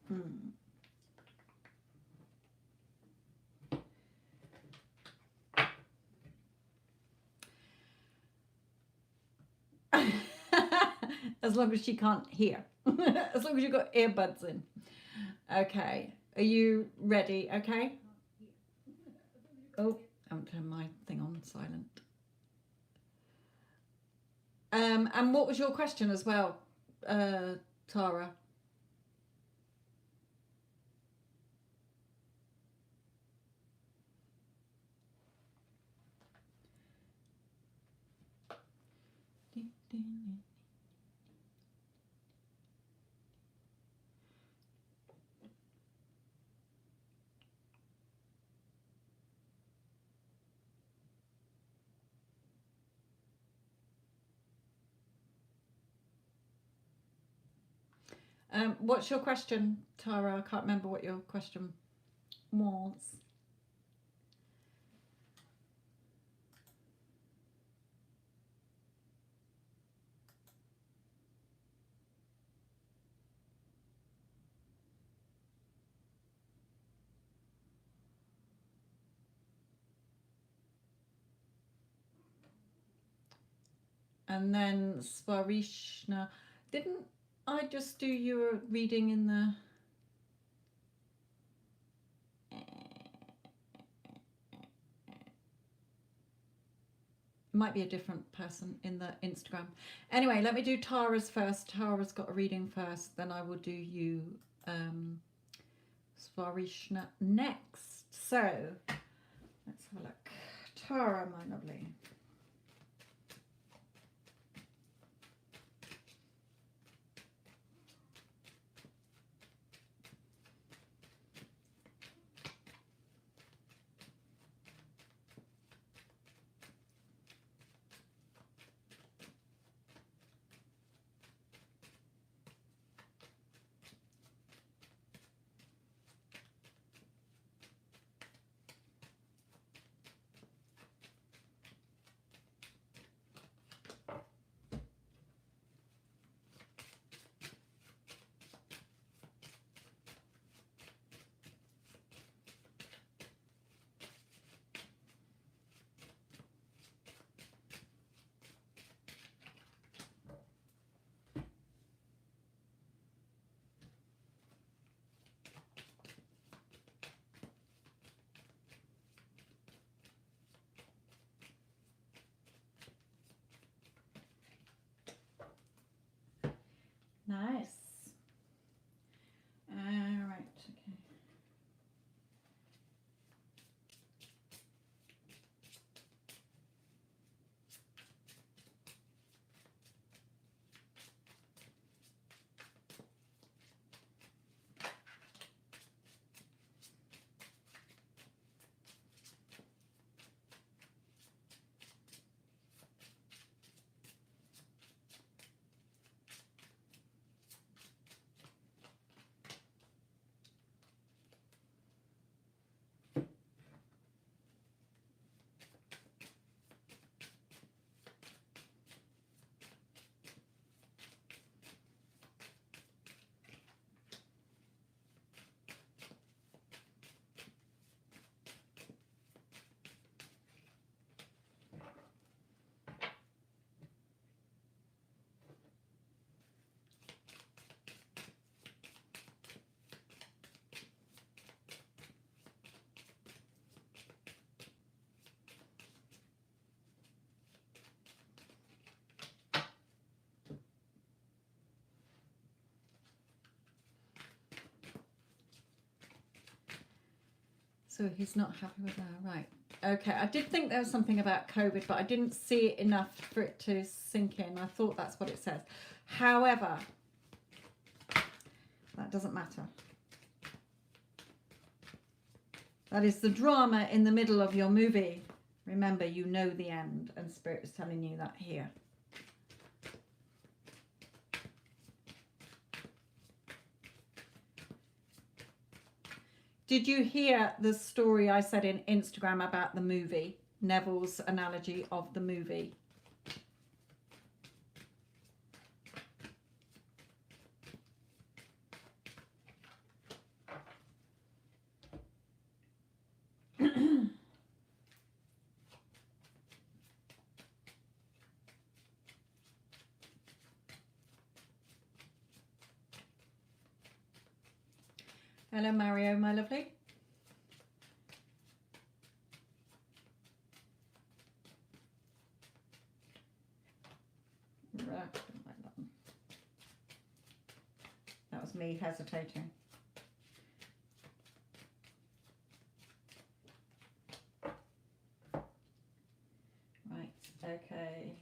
Hmm. As long as she can't hear. As long as you've got earbuds in. Okay. Are you ready? Okay. Oh, I'm turning my thing on silent. And what was your question as well, Tara? What's your question, Tara? I can't remember what your question was. And then Svarishna, didn't I just do your reading in the? Might be a different person in the Instagram. Anyway, let me do Tara's first. Tara's got a reading first, then I will do you, Svarishna, next. So let's have a look. Tara, my lovely. Nice. All right. Okay. So he's not happy with her, right? Okay, I did think there was something about COVID, but I didn't see it enough for it to sink in. I thought that's what it says. However, that doesn't matter. That is the drama in the middle of your movie. Remember, you know the end, and Spirit is telling you that here. Did you hear the story I said in Instagram about the movie? Neville's analogy of the movie. Hello, Mario, my lovely. Right. That was me hesitating. Right, okay.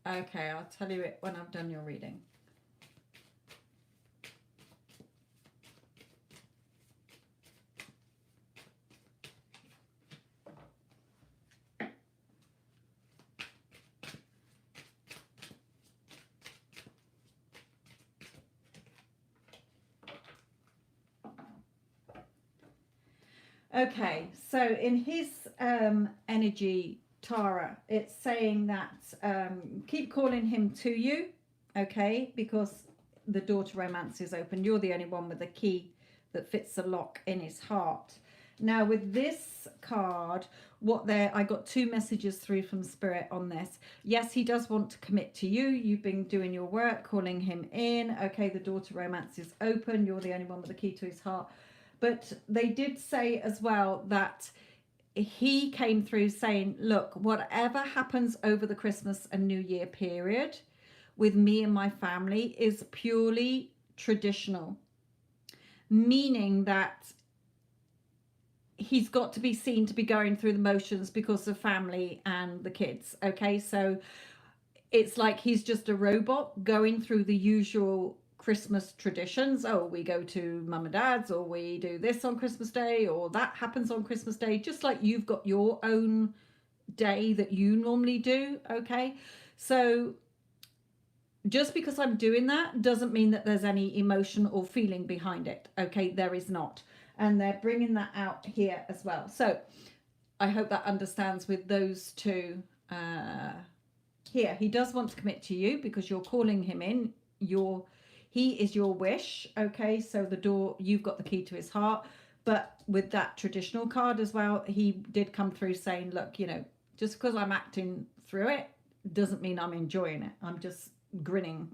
Okay, I'll tell you it when I've done your reading. Okay, so in his energy, Tara, it's saying that keep calling him to you, okay, because the door to romance is open. You're the only one with the key that fits the lock in his heart. Now, with this card, I got two messages through from Spirit on this. Yes, he does want to commit to you. You've been doing your work, calling him in. Okay, the door to romance is open. You're the only one with the key to his heart. But they did say as well that he came through saying, look, whatever happens over the Christmas and New Year period with me and my family is purely traditional, meaning that he's got to be seen to be going through the motions because of family and the kids. Okay, so it's like he's just a robot going through the usual Christmas traditions. Oh, we go to mum and dad's, or we do this on Christmas Day, or that happens on Christmas Day, just like you've got your own day that you normally do. Okay, so just because I'm doing that doesn't mean that there's any emotion or feeling behind it. Okay, there is not. And they're bringing that out here as well. So I hope that understands with those two. Here, he does want to commit to you because you're calling him in. He is your wish. Okay, so the door, you've got the key to his heart. But with that traditional card as well, he did come through saying, look, just because I'm acting through it doesn't mean I'm enjoying it. I'm just grinning,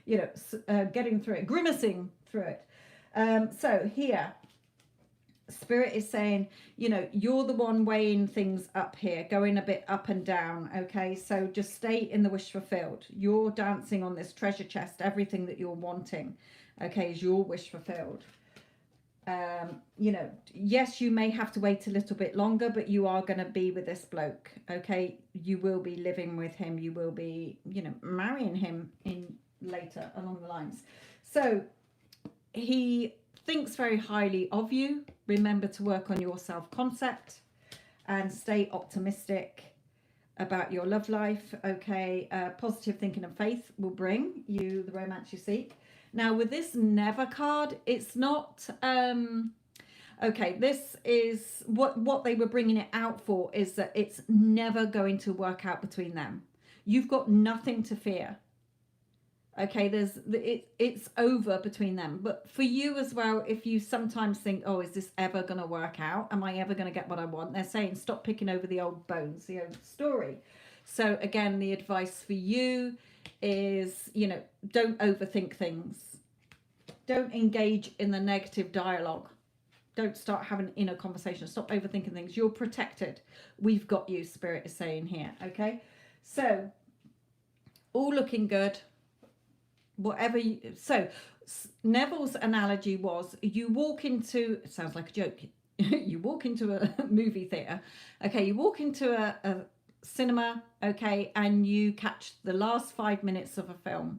getting through it, grimacing through it. So here, Spirit is saying, you're the one weighing things up here, going a bit up and down. Okay, so just stay in the wish fulfilled. You're dancing on this treasure chest. Everything that you're wanting, okay, is your wish fulfilled. Yes, you may have to wait a little bit longer, but you are going to be with this bloke. Okay, you will be living with him. You will be, marrying him in later along the lines. So he thinks very highly of you. Remember to work on your self-concept and stay optimistic about your love life. Okay, positive thinking and faith will bring you the romance you seek. Now with this never card, it's not okay, this is what they were bringing it out for, is that it's never going to work out between them. You've got nothing to fear. Okay, it's over between them. But for you as well, if you sometimes think, oh, is this ever going to work out? Am I ever going to get what I want? They're saying stop picking over the old bones, the old story. So again, the advice for you is, don't overthink things. Don't engage in the negative dialogue. Don't start having inner conversation. Stop overthinking things. You're protected. We've got you, Spirit is saying here. Okay, so all looking good. So Neville's analogy was, you walk into, it sounds like a joke, you walk into a movie theater, okay, you walk into a cinema, okay, and you catch the last 5 minutes of a film.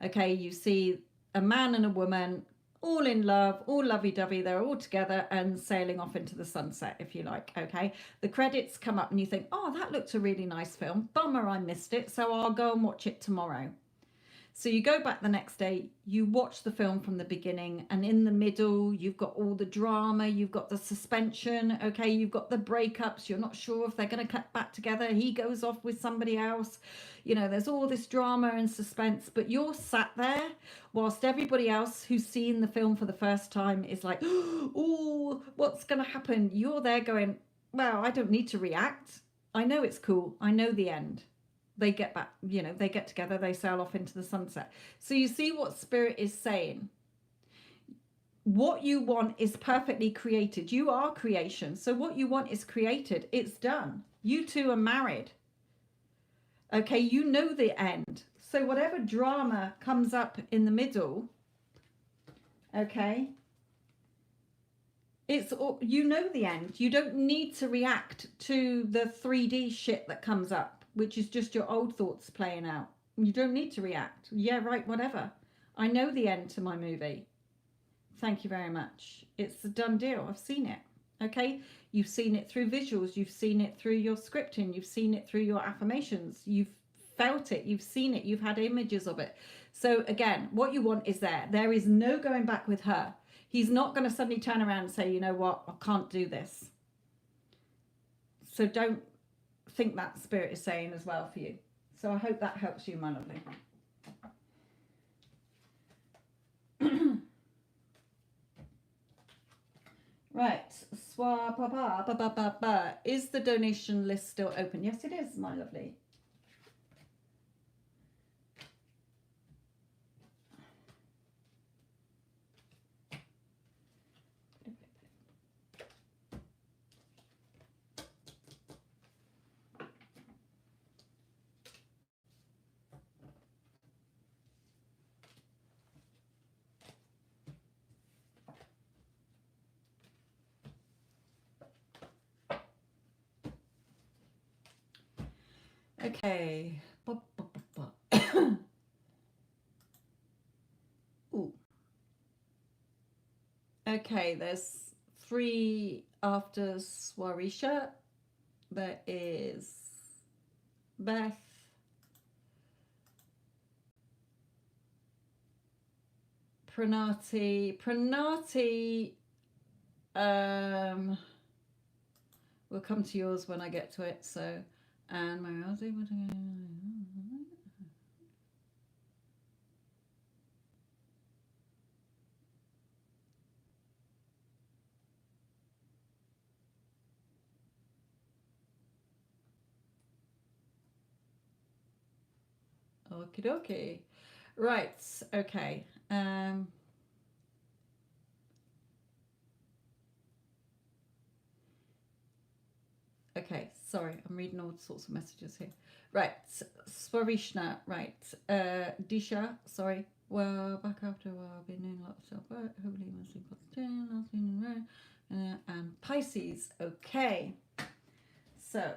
Okay, you see a man and a woman all in love, all lovey-dovey, they're all together and sailing off into the sunset, if you like. Okay, the credits come up and you think, oh, that looked a really nice film, bummer I missed it, so I'll go and watch it tomorrow. So you go back the next day, you watch the film from the beginning, and in the middle, you've got all the drama, you've got the suspension, okay, you've got the breakups, you're not sure if they're going to cut back together, he goes off with somebody else, there's all this drama and suspense, but you're sat there whilst everybody else who's seen the film for the first time is like, oh, what's going to happen? You're there going, well, I don't need to react. I know it's cool. I know the end. They get back, they get together, they sail off into the sunset. So you see what Spirit is saying. What you want is perfectly created. You are creation. So what you want is created. It's done. You two are married. Okay, you know the end. So whatever drama comes up in the middle, okay, it's, you know the end. You don't need to react to the 3D shit that comes up, which is just your old thoughts playing out. You don't need to react. Yeah, right, whatever. I know the end to my movie. Thank you very much. It's a done deal. I've seen it. Okay, you've seen it through visuals. You've seen it through your scripting. You've seen it through your affirmations. You've felt it. You've seen it. You've had images of it. So again, what you want is there. There is no going back with her. He's not going to suddenly turn around and say, you know what, I can't do this. So don't think that Spirit is saying as well for you. So I hope that helps you, my lovely. Right, is the donation list still open? Yes, it is, my lovely. Okay. Ooh. Okay, there's 3 after Swarisha. There is Beth, Pranati, we'll come to yours when I get to it. So, and Mariati, okie dokie. Right, okay. Okay, sorry, I'm reading all sorts of messages here. Right, Swarishna, right. Disha, sorry. Well, back after a while, I've been doing a lot of self-work. Hopefully, my sleep was 10, last week in a row. And Pisces, okay. So,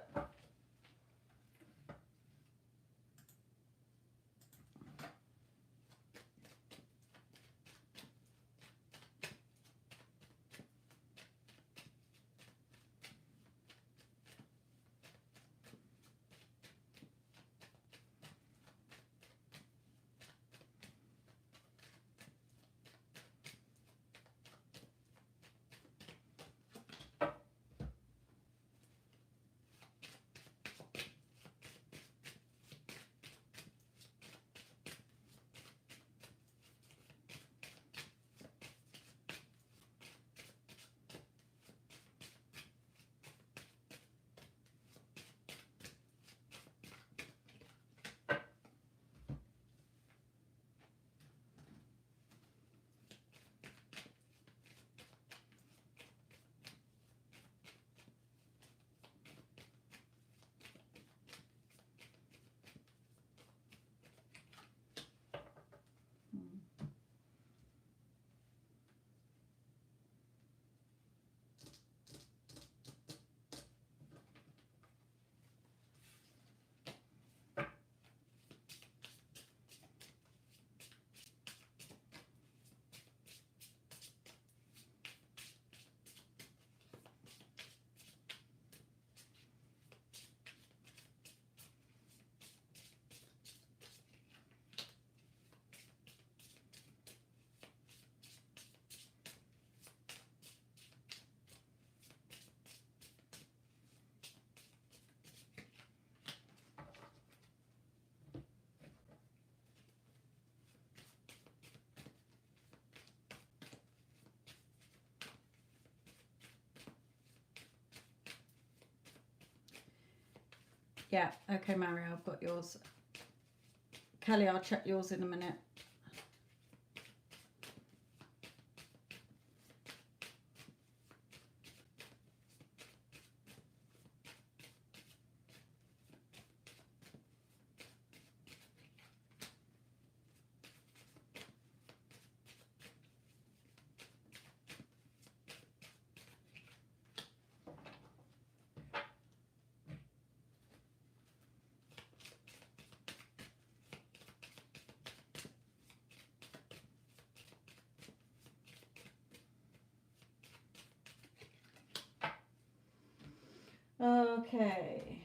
Yeah, okay, Mario, I've got yours. Kelly, I'll check yours in a minute. Okay.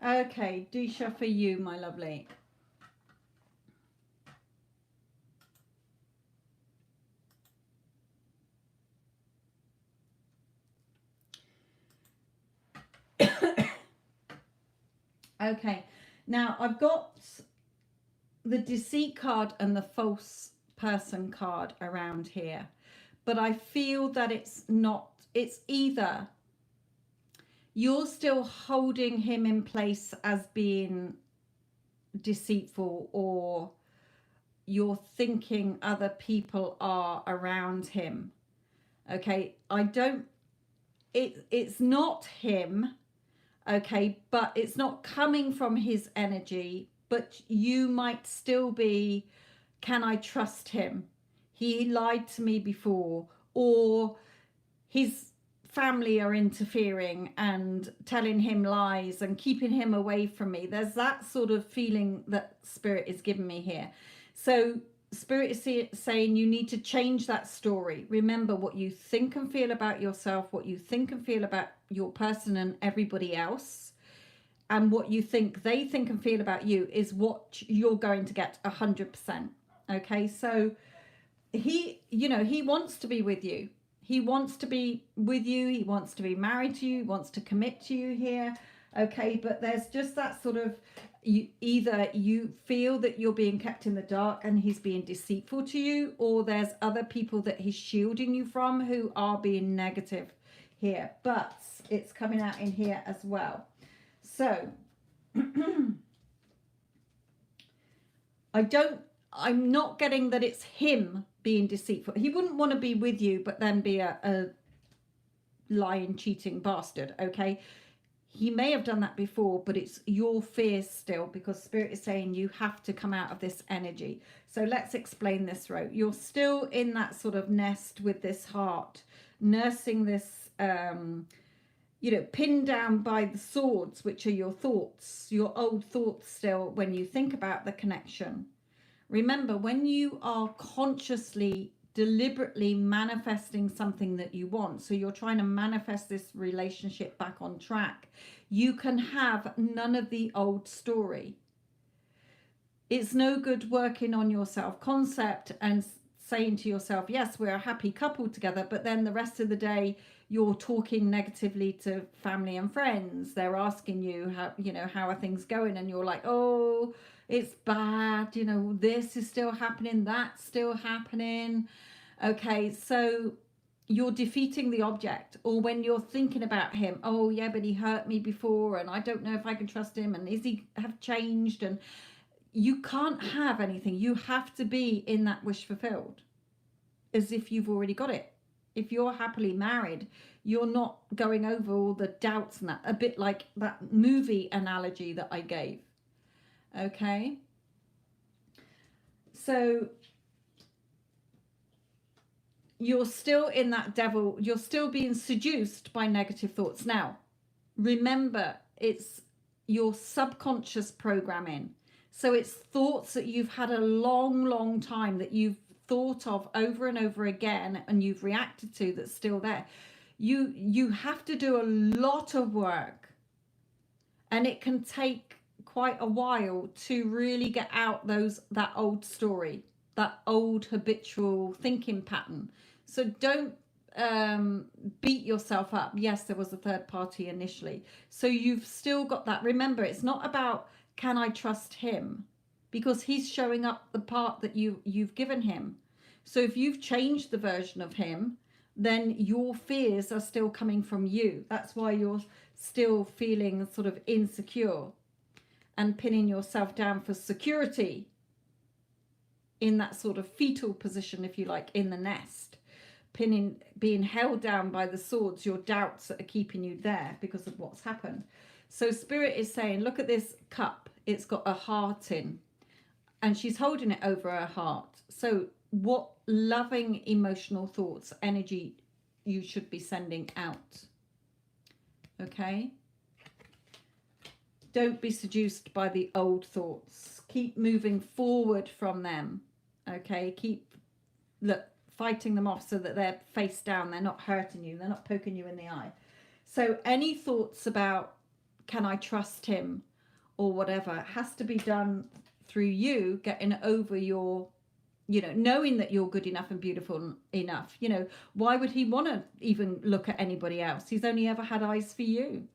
Okay, Disha, for you, my lovely. Okay, now I've got the deceit card and the false person card around here, but I feel that it's not, it's either you're still holding him in place as being deceitful, or you're thinking other people are around him. Okay, I don't, it's not him. Okay, but it's not coming from his energy, but you might still be, can I trust him? He lied to me before, or his family are interfering and telling him lies and keeping him away from me. There's that sort of feeling that Spirit is giving me here. So Spirit is saying you need to change that story. Remember what you think and feel about yourself, what you think and feel about your person and everybody else, and what you think they think and feel about you is what you're going to get 100%. Okay, so he, you know, he wants to be with you. He wants to be with you. He wants to be married to you. He wants to commit to you here. Okay, but there's just that sort of, either you feel that you're being kept in the dark and he's being deceitful to you, or there's other people that he's shielding you from who are being negative here. But it's coming out in here as well. So I'm not getting that it's him being deceitful. He wouldn't want to be with you, but then be a lying, cheating bastard. Okay. He may have done that before, but it's your fears still, because Spirit is saying you have to come out of this energy. So let's explain this, Ro. You're still in that sort of nest with this heart, nursing this, pinned down by the swords, which are your thoughts, your old thoughts still when you think about the connection. Remember, when you are consciously, deliberately manifesting something that you want, so you're trying to manifest this relationship back on track, you can have none of the old story. It's no good working on your self-concept and saying to yourself, yes, we're a happy couple together, but then the rest of the day you're talking negatively to family and friends. They're asking you how are things going, and you're like, oh, it's bad, this is still happening, that's still happening. Okay, so you're defeating the object. Or when you're thinking about him, oh yeah, but he hurt me before, and I don't know if I can trust him, and is he have changed? And you can't have anything. You have to be in that wish fulfilled as if you've already got it. If you're happily married, you're not going over all the doubts and that, a bit like that movie analogy that I gave. Okay, so you're still in that devil, you're still being seduced by negative thoughts. Now, remember, it's your subconscious programming. So it's thoughts that you've had a long time, that you've thought of over and over again and you've reacted to, that's still there. You have to do a lot of work, and it can take quite a while to really get out that old story, that old habitual thinking pattern. So don't beat yourself up. Yes, there was a third party initially, so you've still got that. Remember, it's not about can I trust him, because he's showing up the part that you've given him. So if you've changed the version of him, then your fears are still coming from you. That's why you're still feeling sort of insecure and pinning yourself down for security in that sort of fetal position, if you like, in the nest, being held down by the swords, your doubts that are keeping you there because of what's happened. So Spirit is saying, look at this cup, it's got a heart in, and she's holding it over her heart. So what loving emotional thoughts, energy you should be sending out? Okay, don't be seduced by the old thoughts. Keep moving forward from them. Okay, keep fighting them off so that they're face down, they're not hurting you, they're not poking you in the eye. So any thoughts about can I trust him or whatever has to be done through you getting over your, knowing that you're good enough and beautiful enough. Why would he want to even look at anybody else? He's only ever had eyes for you.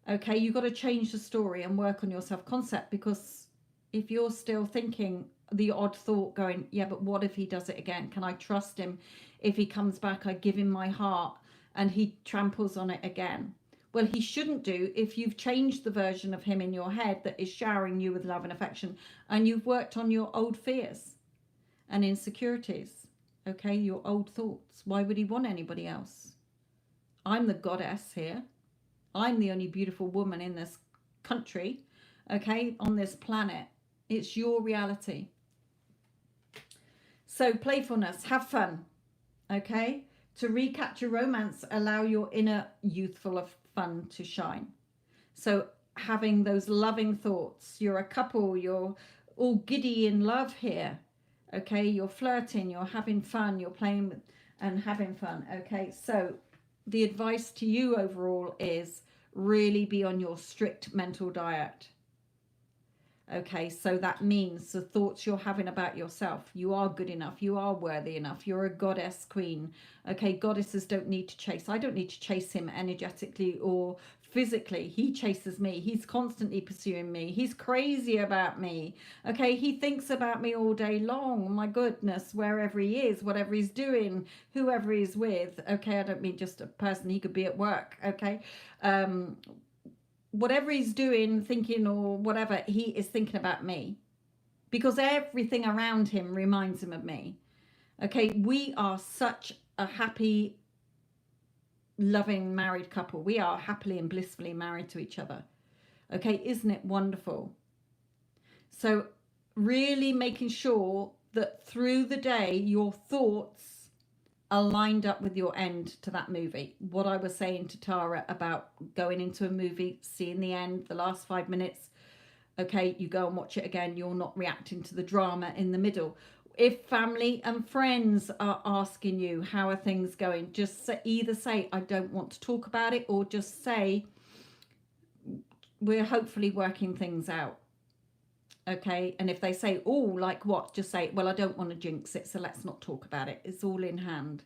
Okay, you've got to change the story and work on your self-concept, because if you're still thinking the odd thought going, yeah, but what if he does it again? Can I trust him? If he comes back, I give him my heart and he tramples on it again. Well, he shouldn't do, if you've changed the version of him in your head that is showering you with love and affection, and you've worked on your old fears and insecurities, okay, your old thoughts. Why would he want anybody else? I'm the goddess here. I'm the only beautiful woman in this country, okay, on this planet. It's your reality. So playfulness, have fun, okay? To recapture romance, allow your inner youthful of fun to shine. So having those loving thoughts. You're a couple, you're all giddy in love here, okay? You're flirting, you're having fun, you're playing with and having fun, okay? So the advice to you overall is really be on your strict mental diet. Okay, so that means the thoughts you're having about yourself. You are good enough. You are worthy enough. You're a goddess queen. Okay, goddesses don't need to chase. I don't need to chase him energetically or physically. He chases me. He's constantly pursuing me. He's crazy about me. Okay, he thinks about me all day long. My goodness, wherever he is, whatever he's doing, whoever he's with. Okay, I don't mean just a person. He could be at work. Okay, whatever he's doing, thinking or whatever, he is thinking about me, because everything around him reminds him of me. Okay, we are such a happy, loving married couple. We are happily and blissfully married to each other. Okay, isn't it wonderful? So really making sure that through the day, your thoughts are lined up with your end to that movie. What I was saying to Tara about going into a movie, seeing the end, the last 5 minutes, okay, you go and watch it again, you're not reacting to the drama in the middle. If family and friends are asking you how are things going, just either say I don't want to talk about it, or just say we're hopefully working things out. Okay, and if they say, oh, like what, just say, well, I don't want to jinx it, so let's not talk about it. It's all in hand.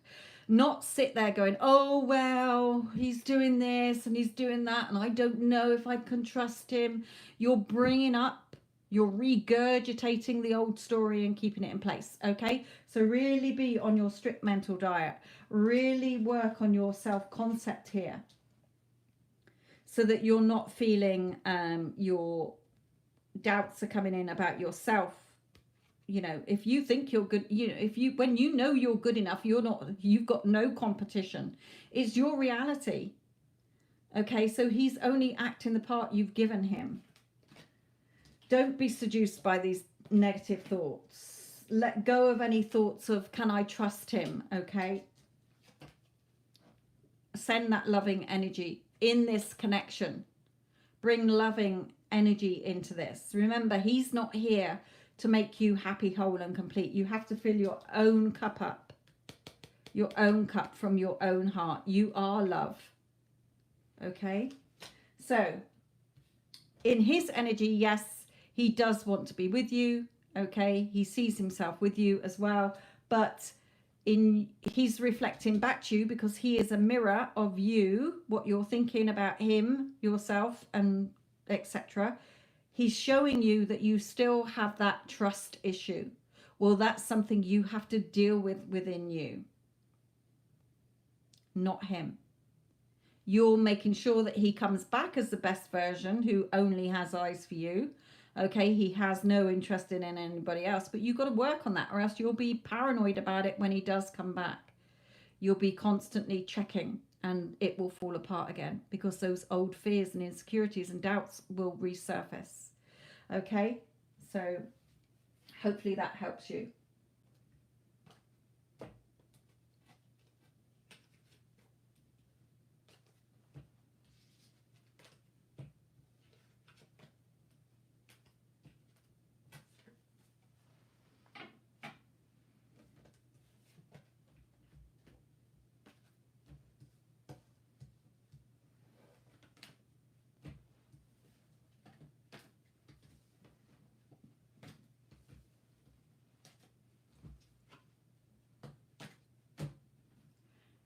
Not sit there going, oh, well, he's doing this and he's doing that, and I don't know if I can trust him. You're bringing up, you're regurgitating the old story and keeping it in place. Okay, so really be on your strict mental diet. Really work on your self-concept here, so that you're not feeling your doubts are coming in about yourself. If you think you're good, when you know you're good enough, you've got no competition. It's your reality. Okay, so he's only acting the part you've given him. Don't be seduced by these negative thoughts. let go of any thoughts of, can I trust him? Okay. Send that loving energy in this connection. Bring loving energy into this. Remember, he's not here to make you happy, whole and complete. You have to fill your own cup up. Your own cup from your own heart. You are love. Okay? So, in his energy, yes, he does want to be with you. Okay? He sees himself with you as well. But he's reflecting back to you because he is a mirror of you, what you're thinking about him, yourself, and etc. He's showing you that you still have that trust issue. Well, that's something you have to deal with within you, not him. You're making sure that he comes back as the best version who only has eyes for you. Okay, he has no interest in anybody else, but you've got to work on that, or else you'll be paranoid about it when he does come back. You'll be constantly checking, and it will fall apart again because those old fears and insecurities and doubts will resurface. Okay, so hopefully that helps you.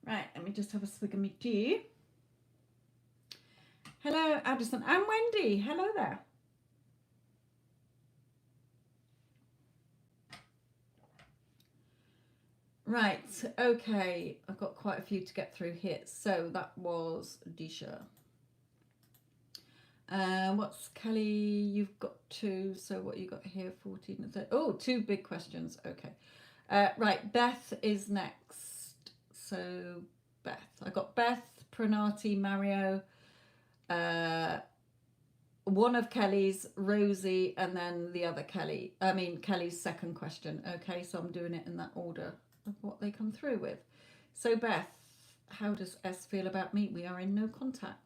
Right, let me just have a swig of my tea. Hello, Addison and Wendy. Hello there. Right, okay. I've got quite a few to get through here. So that was Disha. What's Kelly? You've got two. So what you got here? 14 and 30. Oh, two big questions. Okay. Right, Beth is next. So Beth. I got Beth, Pranati, Mario, one of Kelly's, Rosie, and then the other Kelly. I mean, Kelly's second question. Okay, so I'm doing it in that order of what they come through with. So Beth, how does S feel about me? We are in no contact.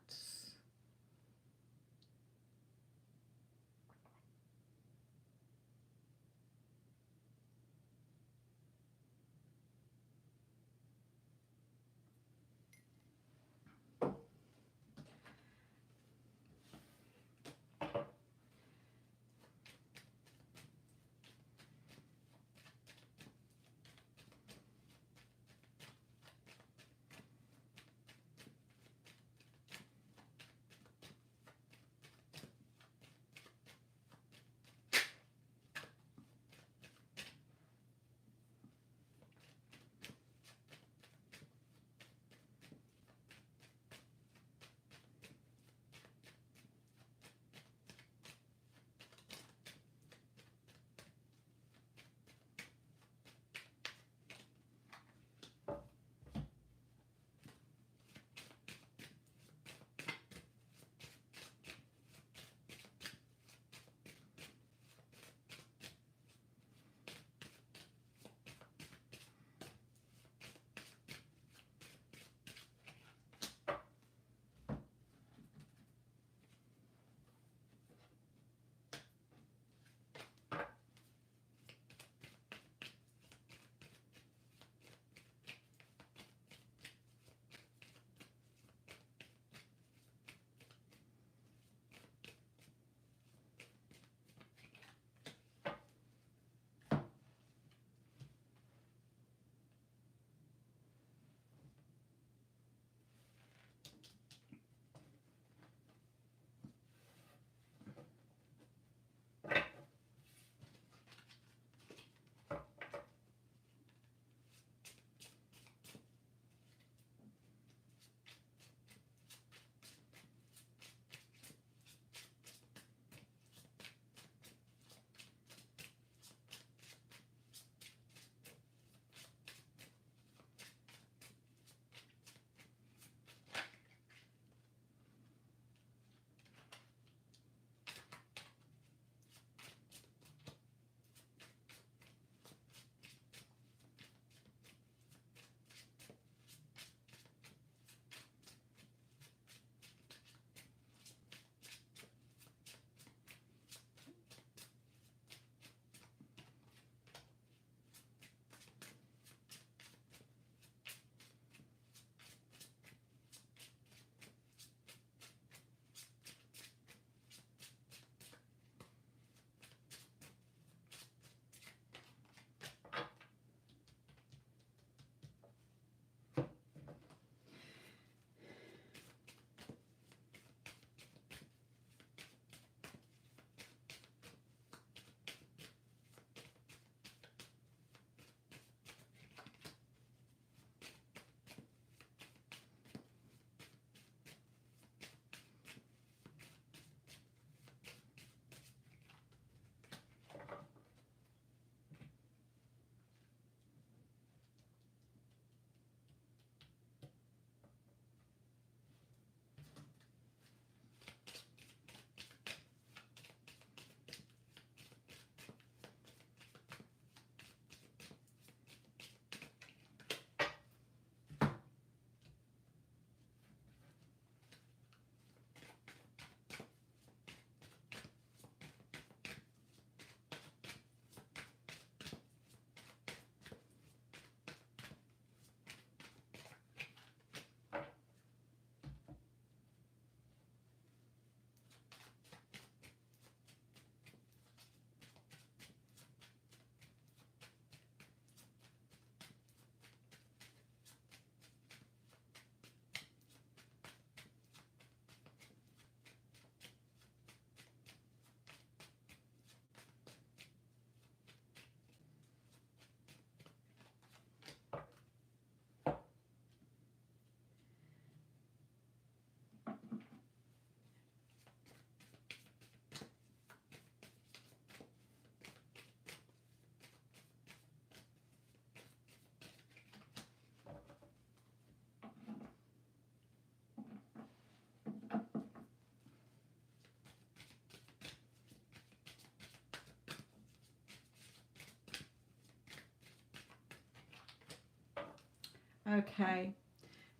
Okay.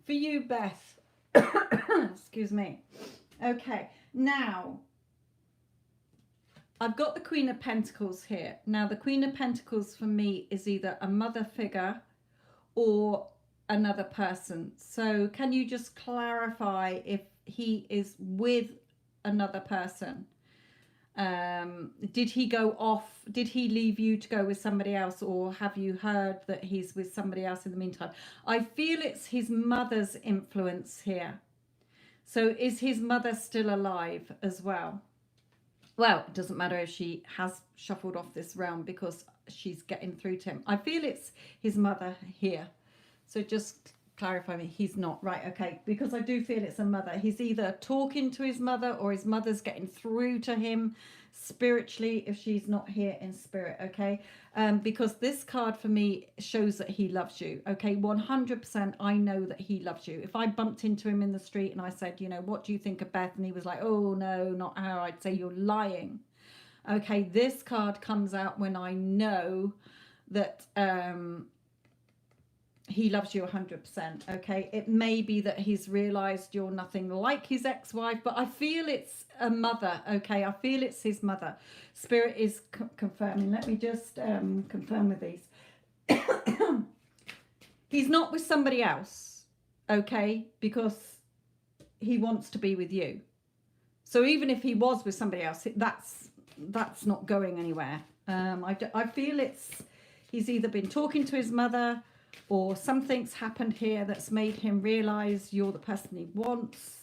For you, Beth. Excuse me. Okay. Now, I've got the Queen of Pentacles here. Now, the Queen of Pentacles for me is either a mother figure or another person. So can you just clarify if he is with another person? Did he go off? Did he leave you to go with somebody else, or have you heard that he's with somebody else in the meantime? I feel it's his mother's influence here. So is his mother still alive as well? Well, it doesn't matter if she has shuffled off this realm because she's getting through to him. I feel it's his mother here. So just clarify me. He's not. Right, okay. Because I do feel it's a mother. He's either talking to his mother or his mother's getting through to him spiritually if she's not here in spirit, okay? Because this card for me shows that he loves you, okay? 100% I know that he loves you. If I bumped into him in the street and I said, you know, what do you think of Beth? And he was like, oh, no, not her. I'd say you're lying. Okay, this card comes out when I know that he loves you 100%. Okay, it may be that he's realized you're nothing like his ex-wife, but I feel it's a mother. Okay, I feel it's his mother. Spirit is confirming. Let me just confirm with these. He's not with somebody else, okay, because he wants to be with you. So even if he was with somebody else, that's not going anywhere. I feel he's either been talking to his mother, or something's happened here that's made him realize you're the person he wants.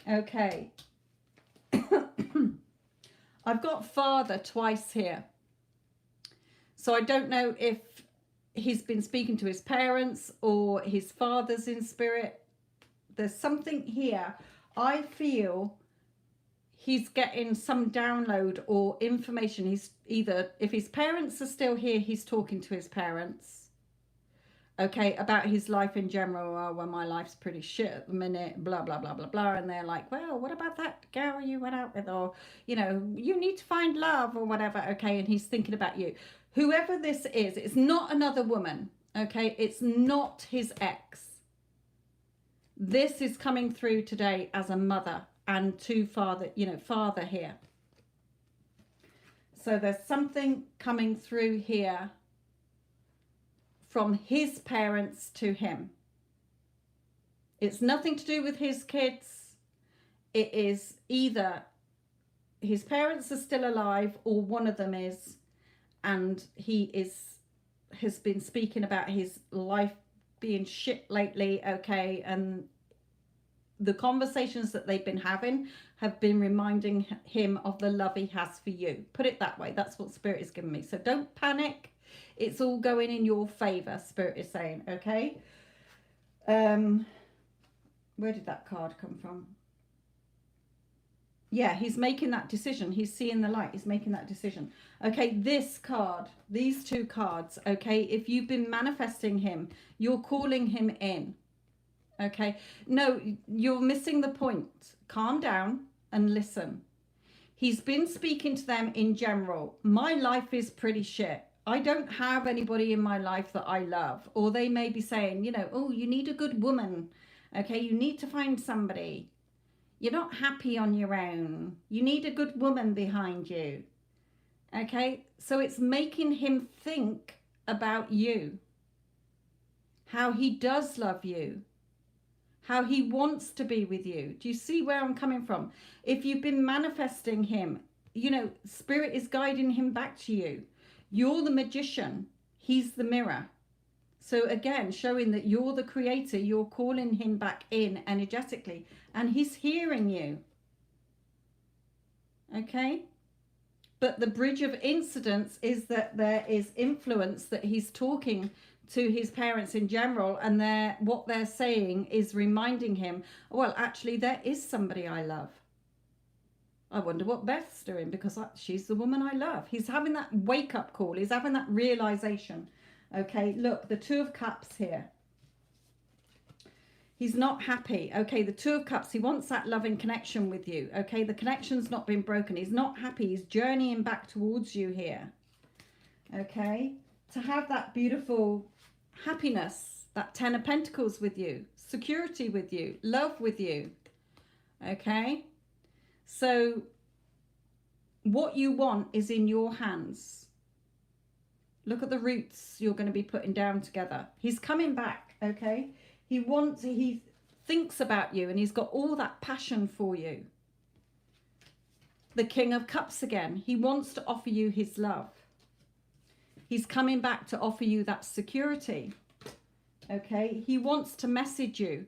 Okay. I've got father twice here. So I don't know if he's been speaking to his parents or his father's in spirit. There's something here. I feel he's getting some download or information. He's either, if his parents are still here, he's talking to his parents, okay, about his life in general. Oh, well, my life's pretty shit at the minute, blah, blah, blah, blah, blah. And they're like, well, what about that girl you went out with? Or, you know, you need to find love or whatever, okay? And he's thinking about you. Whoever this is, it's not another woman, okay? It's not his ex. This is coming through today as a mother and to father, you know, father here. So there's something coming through here from his parents to him. It's nothing to do with his kids. It is either his parents are still alive or one of them is, and he has been speaking about his life being shit lately, okay, and the conversations that they've been having have been reminding him of the love he has for you. Put it that way. That's what Spirit is giving me. So don't panic. It's all going in your favor, Spirit is saying, okay? Where did that card come from? Yeah, he's making that decision. He's seeing the light. He's making that decision. Okay, this card, these two cards, okay, if you've been manifesting him, you're calling him in. Okay, no, you're missing the point. Calm down and listen. He's been speaking to them in general. My life is pretty shit. I don't have anybody in my life that I love. Or they may be saying, you know, oh, you need a good woman. Okay, you need to find somebody. You're not happy on your own. You need a good woman behind you. Okay, so it's making him think about you. How he does love you. How he wants to be with you. Do you see where I'm coming from? If you've been manifesting him, you know, Spirit is guiding him back to you. You're the magician. He's the mirror. So again, showing that you're the creator, you're calling him back in energetically, and he's hearing you. Okay? But the bridge of incidents is that there is influence that he's talking to his parents in general, and what they're saying is reminding him, well, actually, there is somebody I love. I wonder what Beth's doing, because she's the woman I love. He's having that wake-up call. He's having that realization. Okay, look, the Two of Cups here. He's not happy. Okay, the Two of Cups, he wants that loving connection with you. Okay, the connection's not been broken. He's not happy. He's journeying back towards you here. Okay, to have that beautiful happiness, that Ten of Pentacles with you, security with you, love with you. Okay, so what you want is in your hands. Look at the roots you're going to be putting down together. He's coming back. Okay, he thinks about you, and he's got all that passion for you. The King of Cups again. He wants to offer you his love. He's coming back to offer you that security. Okay, he wants to message you.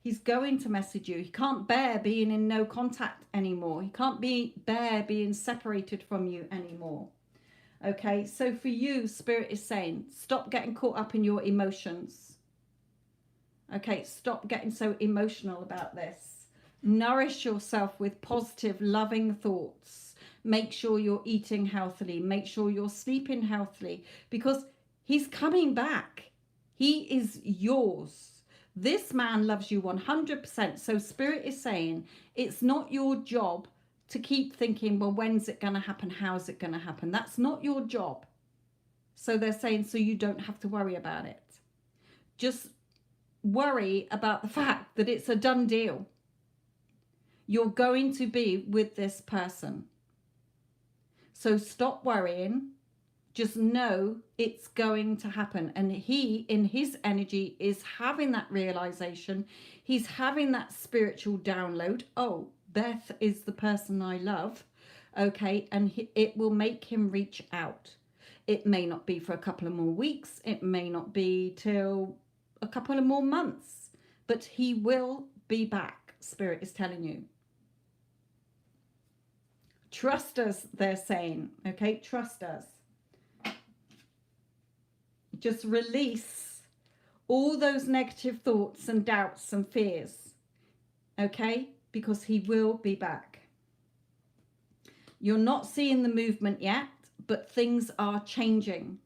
He's going to message you. He can't bear being in no contact anymore. He can't bear being separated from you anymore. Okay, so for you, Spirit is saying, stop getting caught up in your emotions. Okay, stop getting so emotional about this. Nourish yourself with positive, loving thoughts. Make sure you're eating healthily. Make sure you're sleeping healthily, because he's coming back. He is yours. This man loves you 100%. So Spirit is saying it's not your job to keep thinking, well, when's it going to happen? How's it going to happen? That's not your job. So they're saying, so you don't have to worry about it. Just worry about the fact that it's a done deal. You're going to be with this person. So stop worrying. Just know it's going to happen. And he, in his energy, is having that realization. He's having that spiritual download. Oh, Beth is the person I love. Okay, and it will make him reach out. It may not be for a couple of more weeks. It may not be till a couple of more months. But he will be back, Spirit is telling you. Trust us, they're saying. Okay, trust us. Just release all those negative thoughts and doubts and fears. Okay, because he will be back. You're not seeing the movement yet, but things are changing.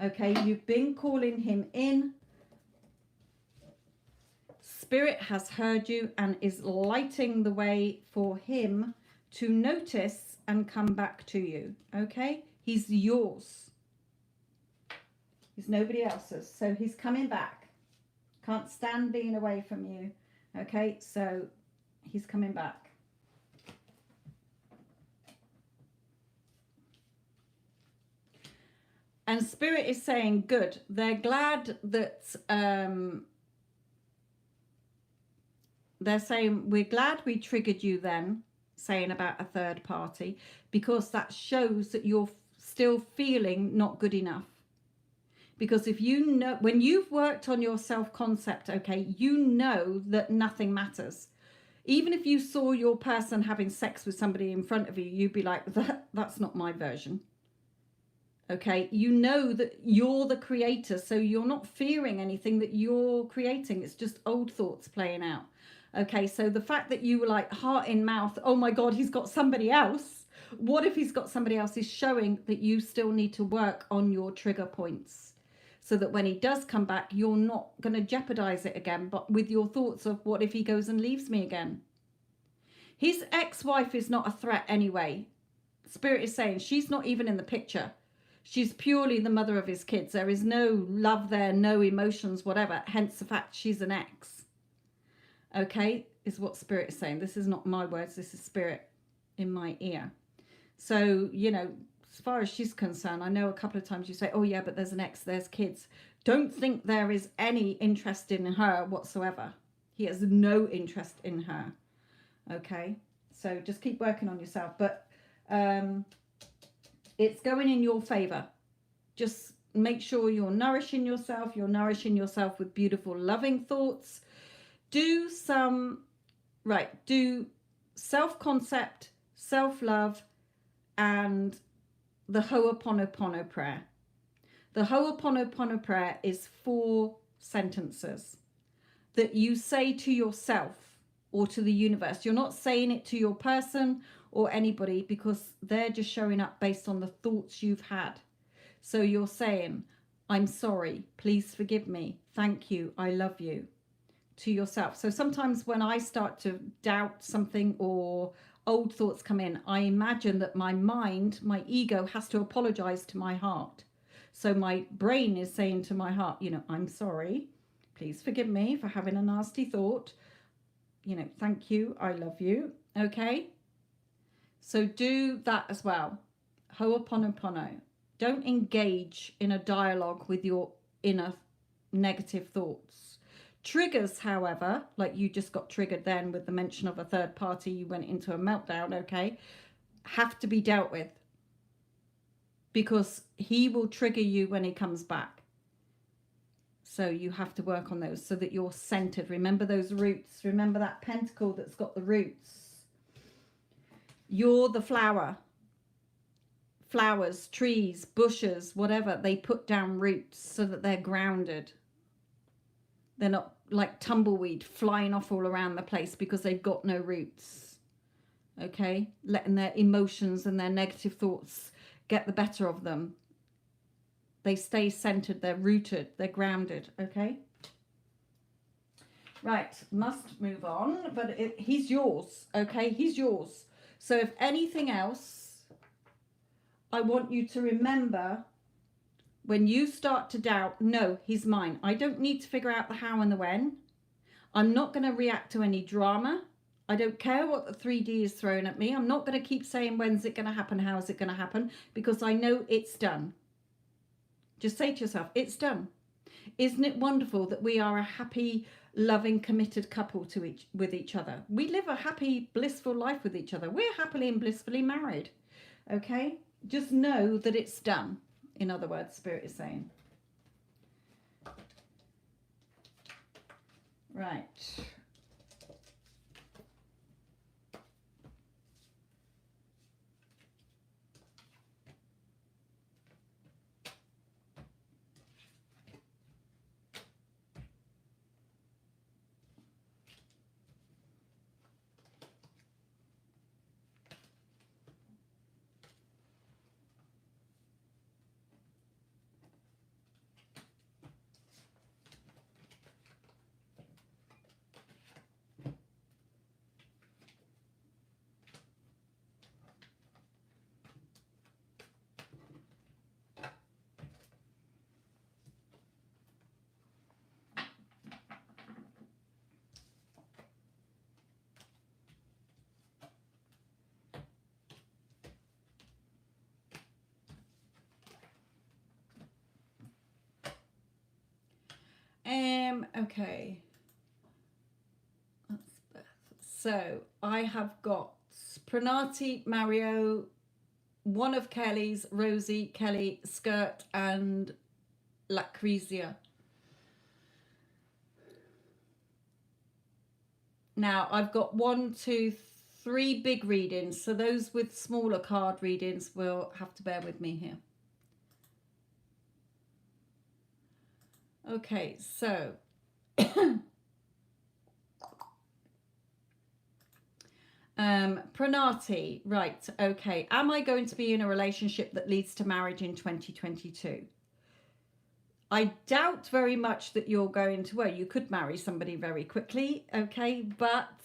Okay, you've been calling him in. Spirit has heard you and is lighting the way for him to notice and come back to you. Okay, he's yours. He's nobody else's. So he's coming back. Can't stand being away from you. Okay, so he's coming back. And Spirit is saying, good. They're glad that, they're saying, we're glad we triggered you then, saying about a third party, because that shows that you're still feeling not good enough. Because if you know, when you've worked on your self-concept, okay, you know that nothing matters. Even if you saw your person having sex with somebody in front of you, you'd be like, that's not my version. Okay, you know that you're the creator, so you're not fearing anything that you're creating. It's just old thoughts playing out. Okay, so the fact that you were like heart in mouth, oh my God, he's got somebody else. What if he's got somebody else? Is showing that you still need to work on your trigger points. So that when he does come back, you're not going to jeopardize it again, but with your thoughts of what if he goes and leaves me again? His ex-wife is not a threat anyway. Spirit is saying she's not even in the picture. She's purely the mother of his kids. There is no love there, no emotions, whatever. Hence the fact she's an ex. Okay, is what Spirit is saying. This is not my words. This is Spirit in my ear. So, you know, as far as she's concerned, I know a couple of times you say, oh yeah, but there's an ex, there's kids. Don't think there is any interest in her whatsoever. He has no interest in her. Okay, so just keep working on yourself. But it's going in your favor. Just make sure you're nourishing yourself. You're nourishing yourself with beautiful, loving thoughts. Do self-concept, self-love, and the Ho'oponopono prayer. The Ho'oponopono prayer is 4 sentences that you say to yourself or to the universe. You're not saying it to your person or anybody, because they're just showing up based on the thoughts you've had. So you're saying, I'm sorry, please forgive me, thank you, I love you. to yourself. So sometimes when I start to doubt something or old thoughts come in, I imagine that my mind, my ego has to apologize to my heart. So my brain is saying to my heart, you know, I'm sorry. Please forgive me for having a nasty thought. You know, thank you. I love you. Okay. So do that as well. Ho'oponopono. Don't engage in a dialogue with your inner negative thoughts. Triggers, however, like you just got triggered then with the mention of a third party, you went into a meltdown, okay, have to be dealt with, because he will trigger you when he comes back. So you have to work on those so that you're centered. Remember those roots. Remember that pentacle that's got the roots. You're the flower. Flowers, trees, bushes, whatever, they put down roots so that they're grounded. They're not like tumbleweed flying off all around the place because they've got no roots. Okay? Letting their emotions and their negative thoughts get the better of them. They stay centered, they're rooted, they're grounded. Okay? Right, must move on, but he's yours. Okay? He's yours. So if anything else, I want you to remember, when you start to doubt, no, he's mine. I don't need to figure out the how and the when. I'm not going to react to any drama. I don't care what the 3D is throwing at me. I'm not going to keep saying, when's it going to happen? How is it going to happen? Because I know it's done. Just say to yourself, it's done. Isn't it wonderful that we are a happy, loving, committed couple with each other? We live a happy, blissful life with each other. We're happily and blissfully married. Okay? Just know that it's done. In other words, Spirit is saying. Right. Okay. So I have got Pranati, Mario, one of Kelly's, Rosie, Kelly, Skirt, and Lucrezia. Now I've got 1, 2, 3 big readings. So those with smaller card readings will have to bear with me here. Okay, so Pranati, right, okay. Am I going to be in a relationship that leads to marriage in 2022? I doubt very much that you're going to, well, you could marry somebody very quickly, okay, but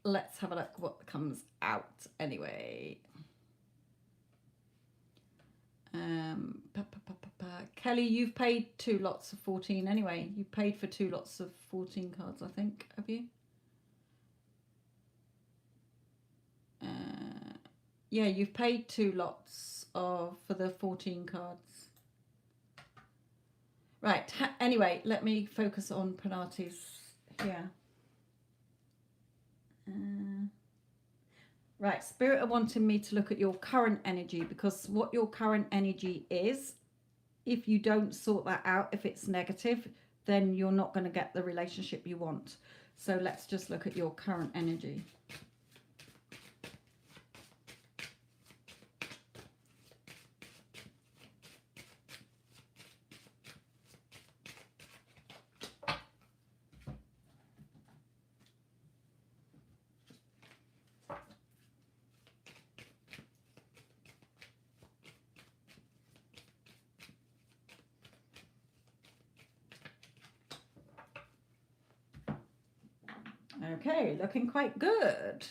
let's have a look what comes out anyway. Kelly, you've paid 2 lots of 14 anyway. You paid for 2 lots of 14 cards, I think, have you? Yeah, you've paid 2 lots for the 14 cards. Right, anyway, let me focus on Pranati's here. Right, Spirit are wanting me to look at your current energy, because what your current energy is, if you don't sort that out, if it's negative, then you're not going to get the relationship you want. So let's just look at your current energy. Okay, looking quite good.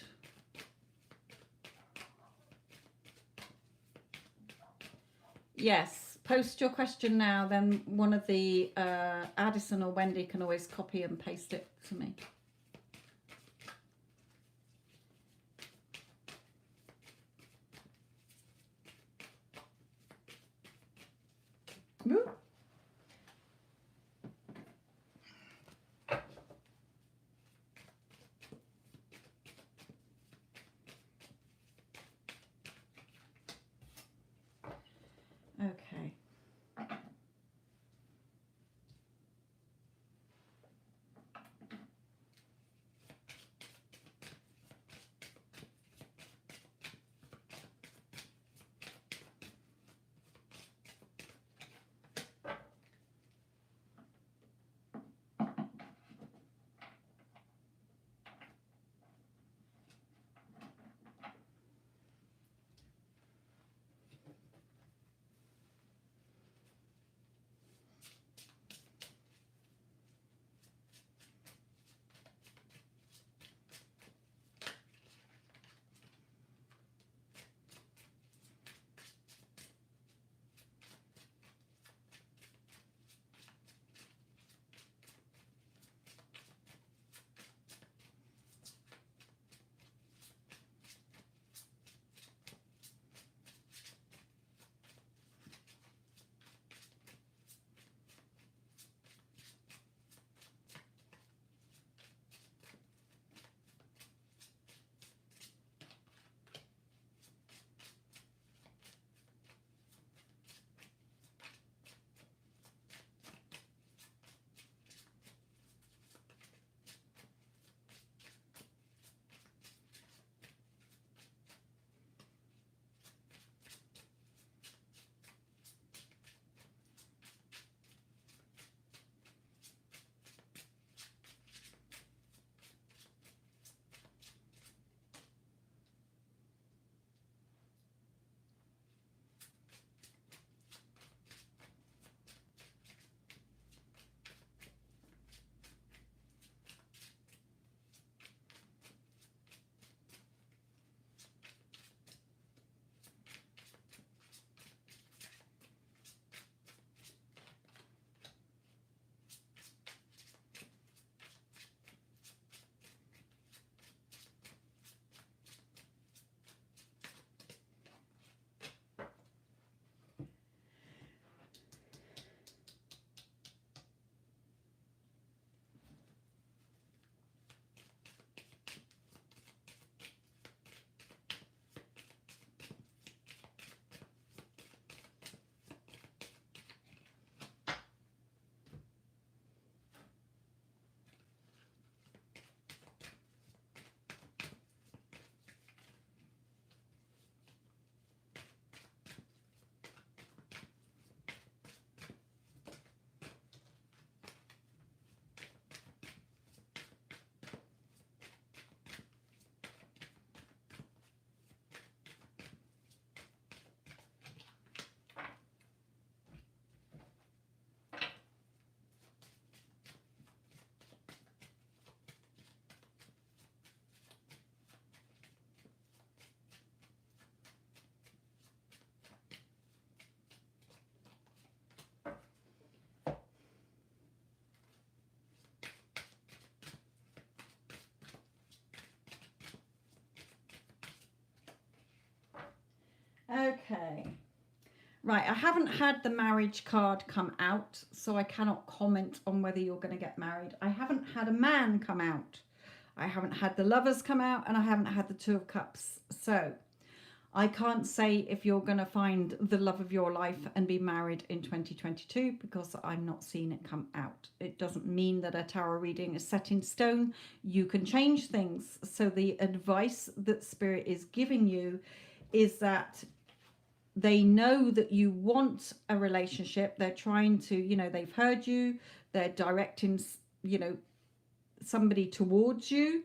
Yes, post your question now, then one of the Addison or Wendy can always copy and paste it to me. Woo. Okay. Okay. Right, I haven't had the marriage card come out, so I cannot comment on whether you're going to get married. I haven't had a man come out. I haven't had the lovers come out, and I haven't had the Two of Cups. So I can't say if you're going to find the love of your life and be married in 2022 because I'm not seeing it come out. It doesn't mean that a tarot reading is set in stone. You can change things. So the advice that Spirit is giving you is that they know that you want a relationship. They're trying to, they've heard you. They're directing, somebody towards you.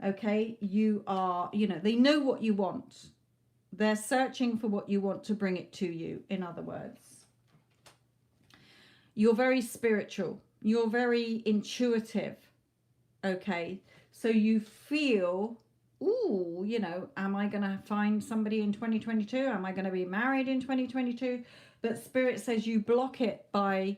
Okay. You are, they know what you want. They're searching for what you want to bring it to you. In other words, you're very spiritual. You're very intuitive. Okay. So you feel, ooh, you know, am I going to find somebody in 2022? Am I going to be married in 2022? But Spirit says you block it by,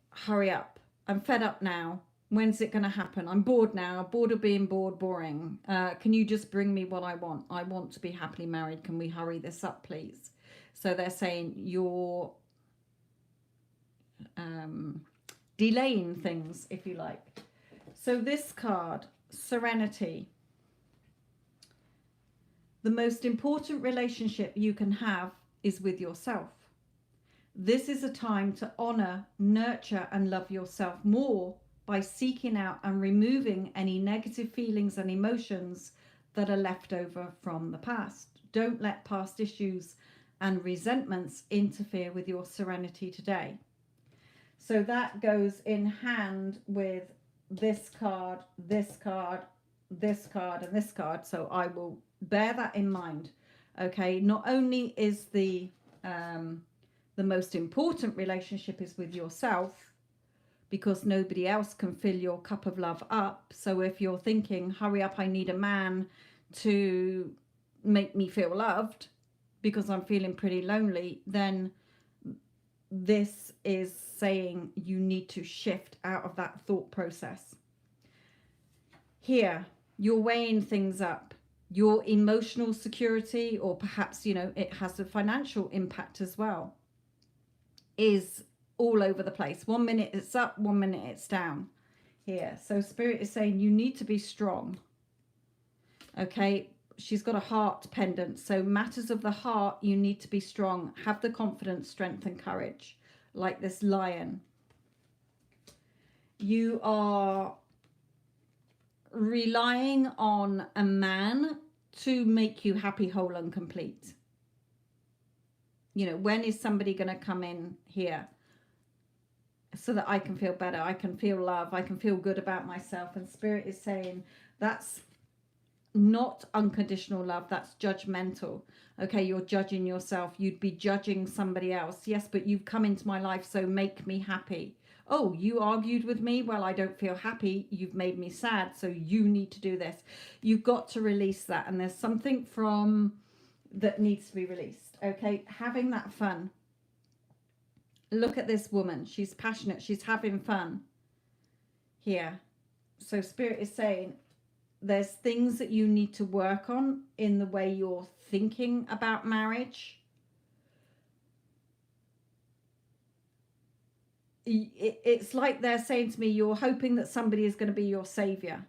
hurry up. I'm fed up now. When's it going to happen? I'm bored now. Bored of being bored, boring. Can you just bring me what I want? I want to be happily married. Can we hurry this up, please? So they're saying you're delaying things, if you like. So this card, Serenity. The most important relationship you can have is with yourself. This is a time to honor, nurture, and love yourself more by seeking out and removing any negative feelings and emotions that are left over from the past. Don't let past issues and resentments interfere with your serenity today. So that goes in hand with this card, this card, this card, and this card. So I will bear that in mind. Okay, not only is the most important relationship is with yourself, because nobody else can fill your cup of love up. So if you're thinking, hurry up, I need a man to make me feel loved because I'm feeling pretty lonely, then this is saying you need to shift out of that thought process. Here, you're weighing things up. Your emotional security, or perhaps, you know, it has a financial impact as well, is all over the place. 1 minute it's up, 1 minute it's down here. So Spirit is saying you need to be strong. Okay, she's got a heart pendant. So matters of the heart, you need to be strong. Have the confidence, strength, and courage, like this lion. You are relying on a man to make you happy, whole, and complete. You know, when is somebody going to come in here so that I can feel better, I can feel love, I can feel good about myself? And Spirit is saying that's not unconditional love, that's judgmental. Okay, you're judging yourself. You'd be judging somebody else. Yes, but you've come into my life, so make me happy. Oh, you argued with me? Well, I don't feel happy. You've made me sad, so you need to do this. You've got to release that. And there's something from that needs to be released. Okay, having that fun. Look at this woman. She's passionate. She's having fun here. So Spirit is saying there's things that you need to work on in the way you're thinking about marriage. It's like they're saying to me, you're hoping that somebody is going to be your savior.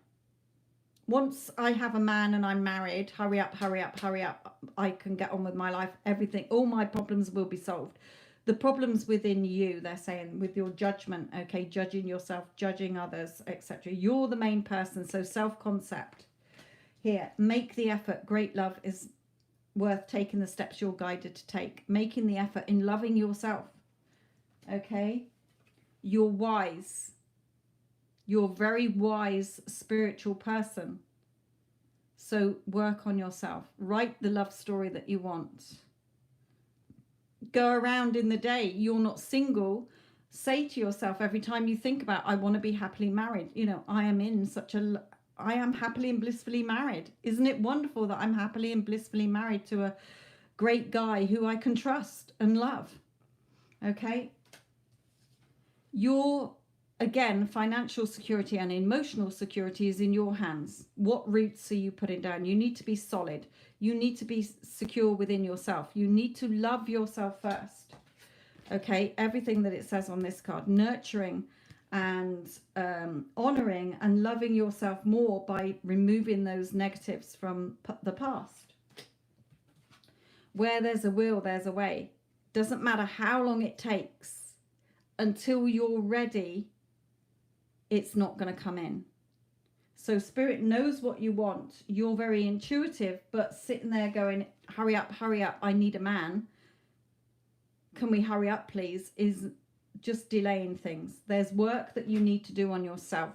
Once I have a man and I'm married, hurry up, hurry up, hurry up. I can get on with my life. Everything, all my problems will be solved. The problems within you, they're saying, with your judgment, okay, judging yourself, judging others, etc. You're the main person, so self-concept. Here, make the effort. Great love is worth taking the steps you're guided to take. Making the effort in loving yourself, okay? You're wise. You're a very wise spiritual person. So work on yourself. Write the love story that you want. Go around in the day. You're not single. Say to yourself every time you think about, I want to be happily married. You know, I am happily and blissfully married. Isn't it wonderful that I'm happily and blissfully married to a great guy who I can trust and love? Okay. Your, again, financial security and emotional security is in your hands. What roots are you putting down? You need to be solid. You need to be secure within yourself. You need to love yourself first. Okay, everything that it says on this card, nurturing and honoring and loving yourself more by removing those negatives from the past. Where there's a will, there's a way. Doesn't matter how long it takes. Until you're ready, it's not going to come in. So Spirit knows what you want. You're very intuitive, but sitting there going, hurry up, I need a man. Can we hurry up, please? Is just delaying things. There's work that you need to do on yourself.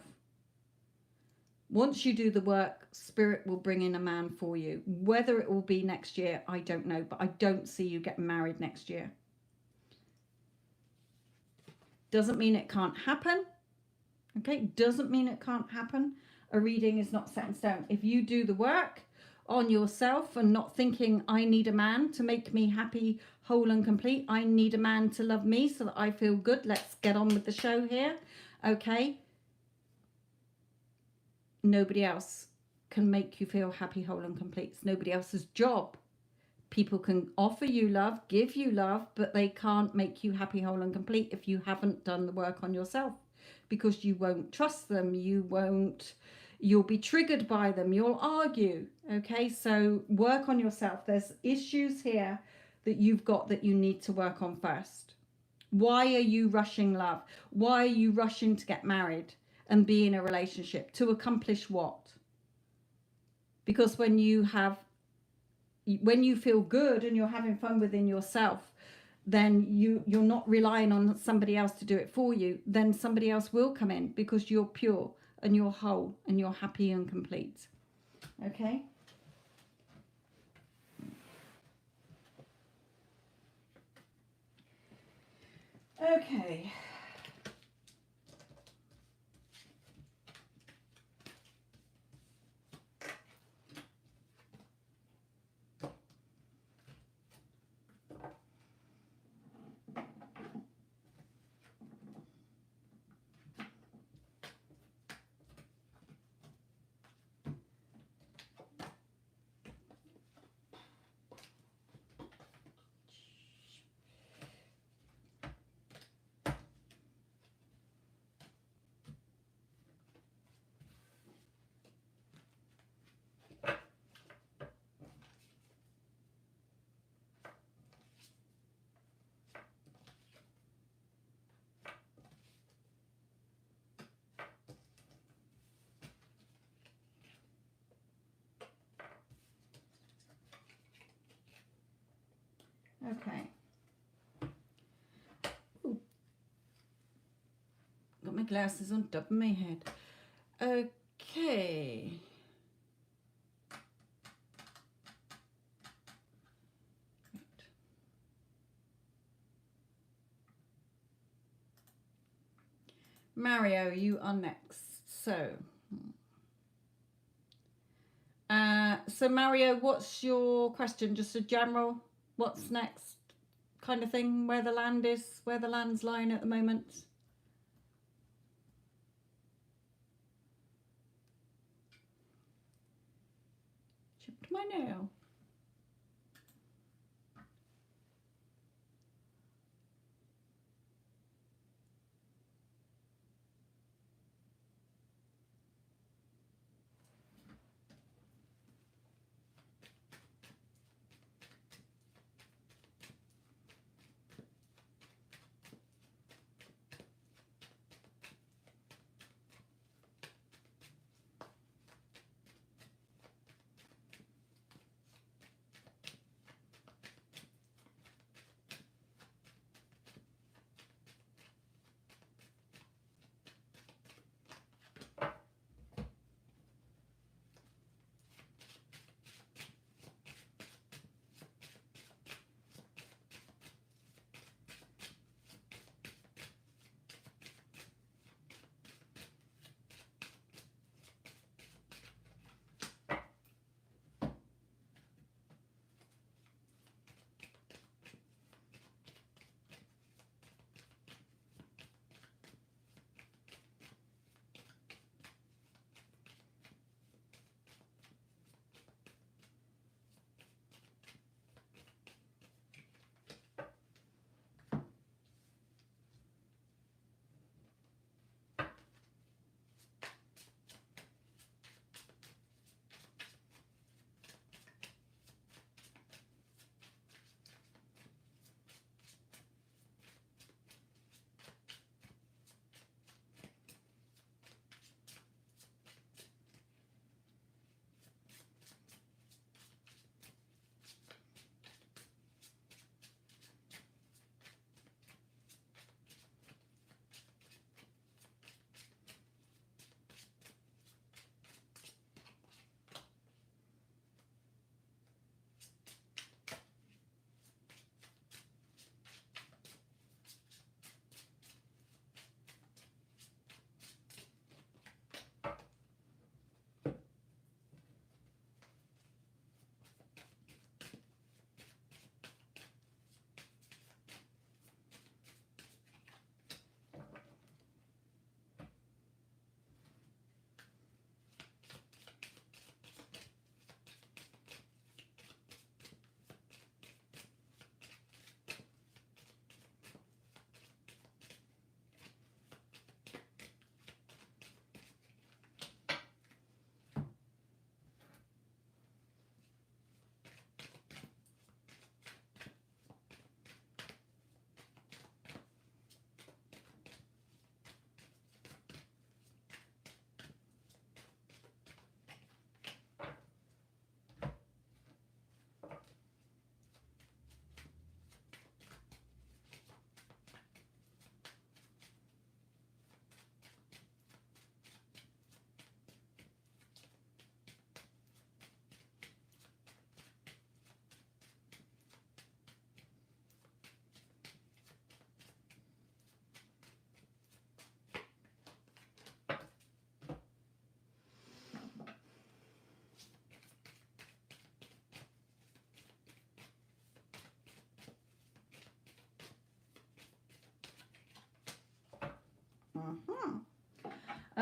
Once you do the work, Spirit will bring in a man for you. Whether it will be next year, I don't know, but I don't see you getting married next year. Doesn't mean it can't happen. Okay, doesn't mean it can't happen. A reading is not set in stone. If you do the work on yourself and not thinking, I need a man to make me happy, whole and complete, I need a man to love me so that I feel good, let's get on with the show here. Okay, nobody else can make you feel happy, whole and complete. It's nobody else's job. People can offer you love, give you love, but they can't make you happy, whole and complete if you haven't done the work on yourself, because you won't trust them, you'll be triggered by them, you'll argue. Okay, so work on yourself. There's issues here that you've got that you need to work on first. Why are you rushing love? Why are you rushing to get married and be in a relationship? To accomplish what? Because when you feel good and you're having fun within yourself, then you're not relying on somebody else to do it for you. Then somebody else will come in because you're pure and you're whole and you're happy and complete. Okay. Okay. Okay. Ooh. Got my glasses on top of my head. Okay. Mario, you are next. So Mario, what's your question? Just a general, what's next kind of thing, where the land is, where the land's lying at the moment? Chipped my nail.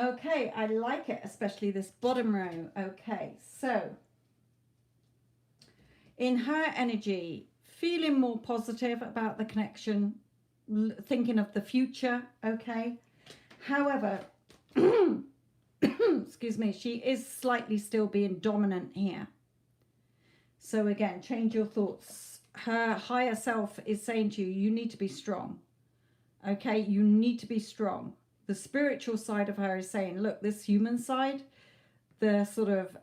Okay, I like it, especially this bottom row. Okay, so in her energy, feeling more positive about the connection, thinking of the future. Okay, however, excuse me, she is slightly still being dominant here. So again, change your thoughts. Her higher self is saying to you, you need to be strong. Okay, you need to be strong. The spiritual side of her is saying, look, this human side, the sort of,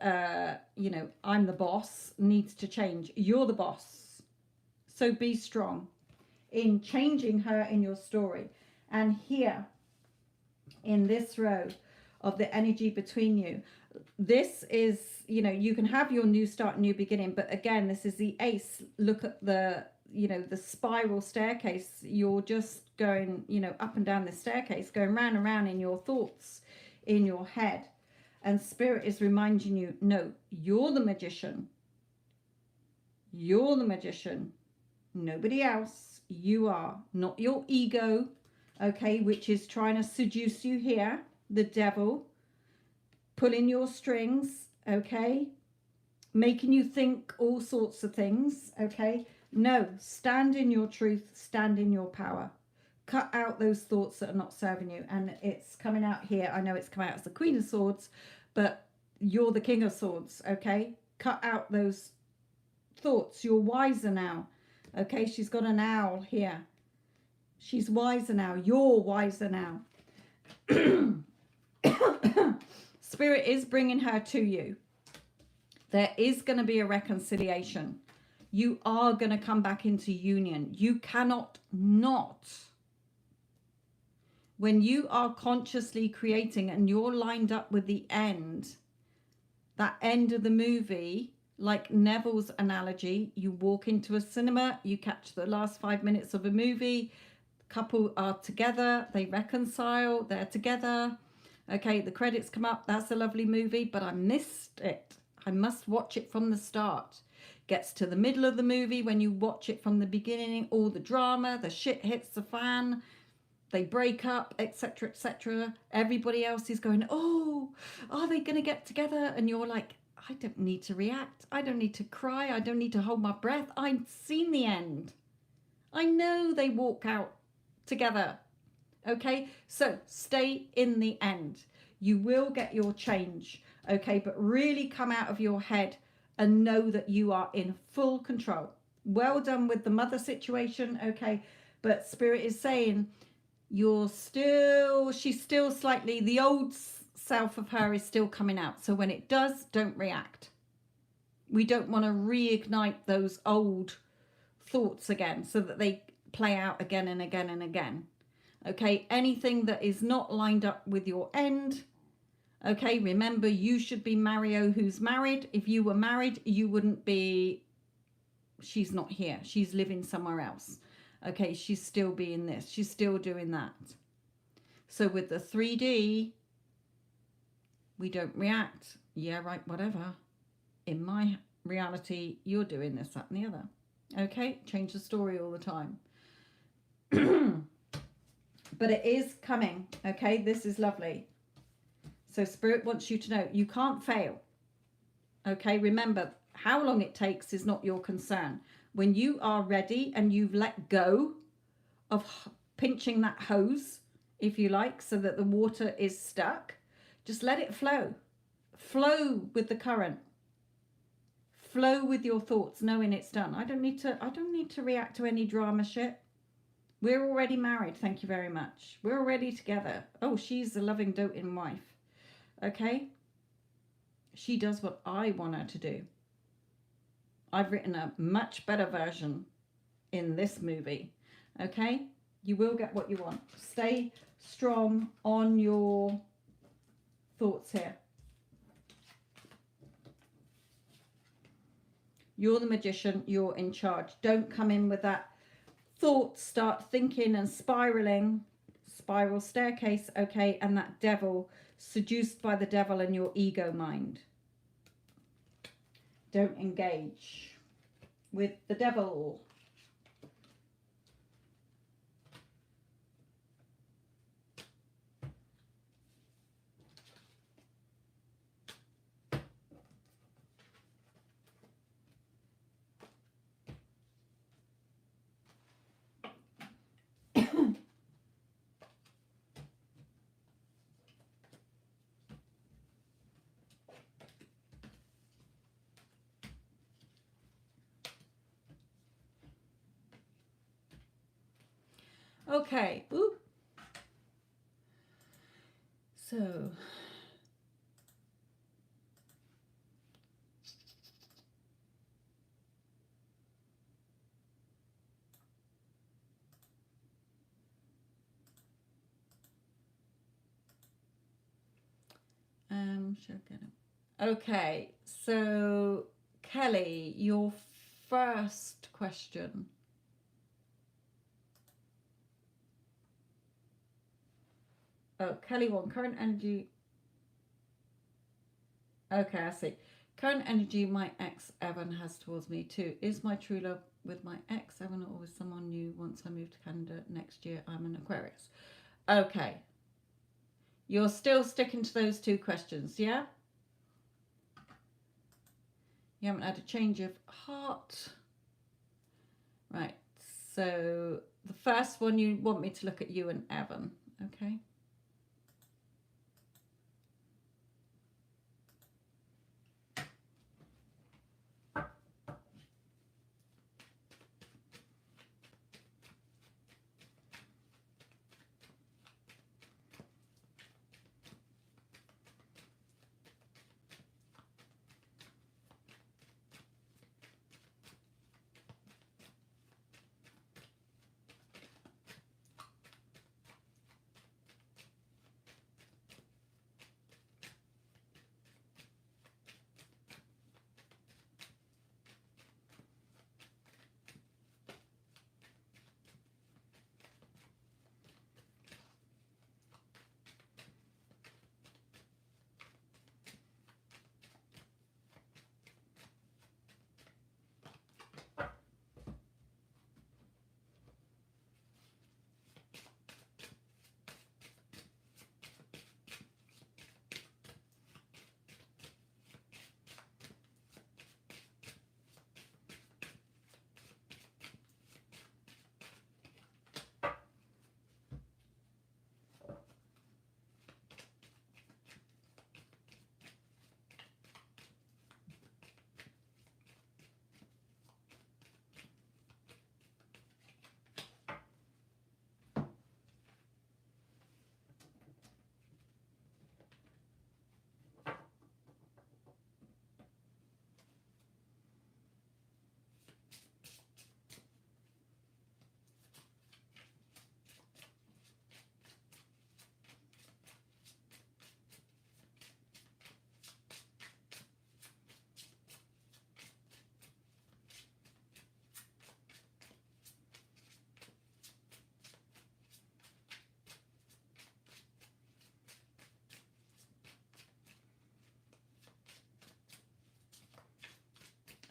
you know, I'm the boss, needs to change. You're the boss. So be strong in changing her in your story. And here, in this row of the energy between you, this is, you know, you can have your new start, new beginning. But again, this is the ace. Look at the, you know, the spiral staircase. You're just going, you know, up and down the staircase, going round and round in your thoughts, in your head. And spirit is reminding you, no, you're the magician. You're the magician. Nobody else. You are. Not your ego, okay, which is trying to seduce you here. The devil. Pulling your strings, okay. Making you think all sorts of things, okay. No, stand in your truth. Stand in your power. Cut out those thoughts that are not serving you. And it's coming out here. I know it's come out as the Queen of Swords, but you're the King of Swords, okay? Cut out those thoughts. You're wiser now, okay? She's got an owl here. She's wiser now. You're wiser now. Spirit is bringing her to you. There is going to be a reconciliation. You are going to come back into union. You cannot not. When you are consciously creating and you're lined up with the end, that end of the movie, like Neville's analogy, you walk into a cinema, you catch the last 5 minutes of a movie, couple are together, they reconcile, they're together. Okay, the credits come up, that's a lovely movie, but I missed it. I must watch it from the start. Gets to the middle of the movie, when you watch it from the beginning, all the drama, the shit hits the fan, they break up, etc., etc. Everybody else is going, oh, are they going to get together? And you're like, I don't need to react. I don't need to cry. I don't need to hold my breath. I've seen the end. I know they walk out together. Okay, so stay in the end. You will get your change. Okay, but really come out of your head and know that you are in full control. Well done with the mother situation. Okay, but Spirit is saying, she's still slightly, the old self of her is still coming out. So when it does, don't react. We don't want to reignite those old thoughts again so that they play out again and again and again. Okay, anything that is not lined up with your end. Okay, remember, you should be Mario who's married. If you were married, you wouldn't be, she's not here. She's living somewhere else. Okay, she's still being this. She's still doing that. So with the 3D, we don't react. Yeah, right, whatever. In my reality, you're doing this, that, and the other. Okay, change the story all the time. But it is coming. Okay, this is lovely. So Spirit wants you to know you can't fail. Okay, remember, how long it takes is not your concern. When you are ready and you've let go of pinching that hose, if you like, so that the water is stuck, just let it flow. Flow with the current. Flow with your thoughts, knowing it's done. I don't need to react to any drama shit. We're already married, thank you very much. We're already together. Oh, she's a loving, doting wife. Okay? She does what I want her to do. I've written a much better version in this movie. Okay? You will get what you want. Stay strong on your thoughts here. You're the magician. You're in charge. Don't come in with that thought. Start thinking and spiraling. Spiral staircase. Okay? And that devil, seduced by the devil and your ego mind. Don't engage with the devil. Okay. Ooh. So. Should I get it? Okay. So, Kelly, your first question. Oh, Kelly one. Current energy. Okay, I see. Current energy my ex Evan has towards me too. Is my true love with my ex Evan or with someone new once I move to Canada next year? I'm an Aquarius. Okay. You're still sticking to those two questions, yeah? You haven't had a change of heart. Right. So the first one, you want me to look at you and Evan, okay?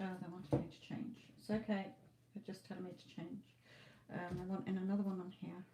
Oh, they wanted me to change. It's okay. They're just telling me to change. I want in another one on here.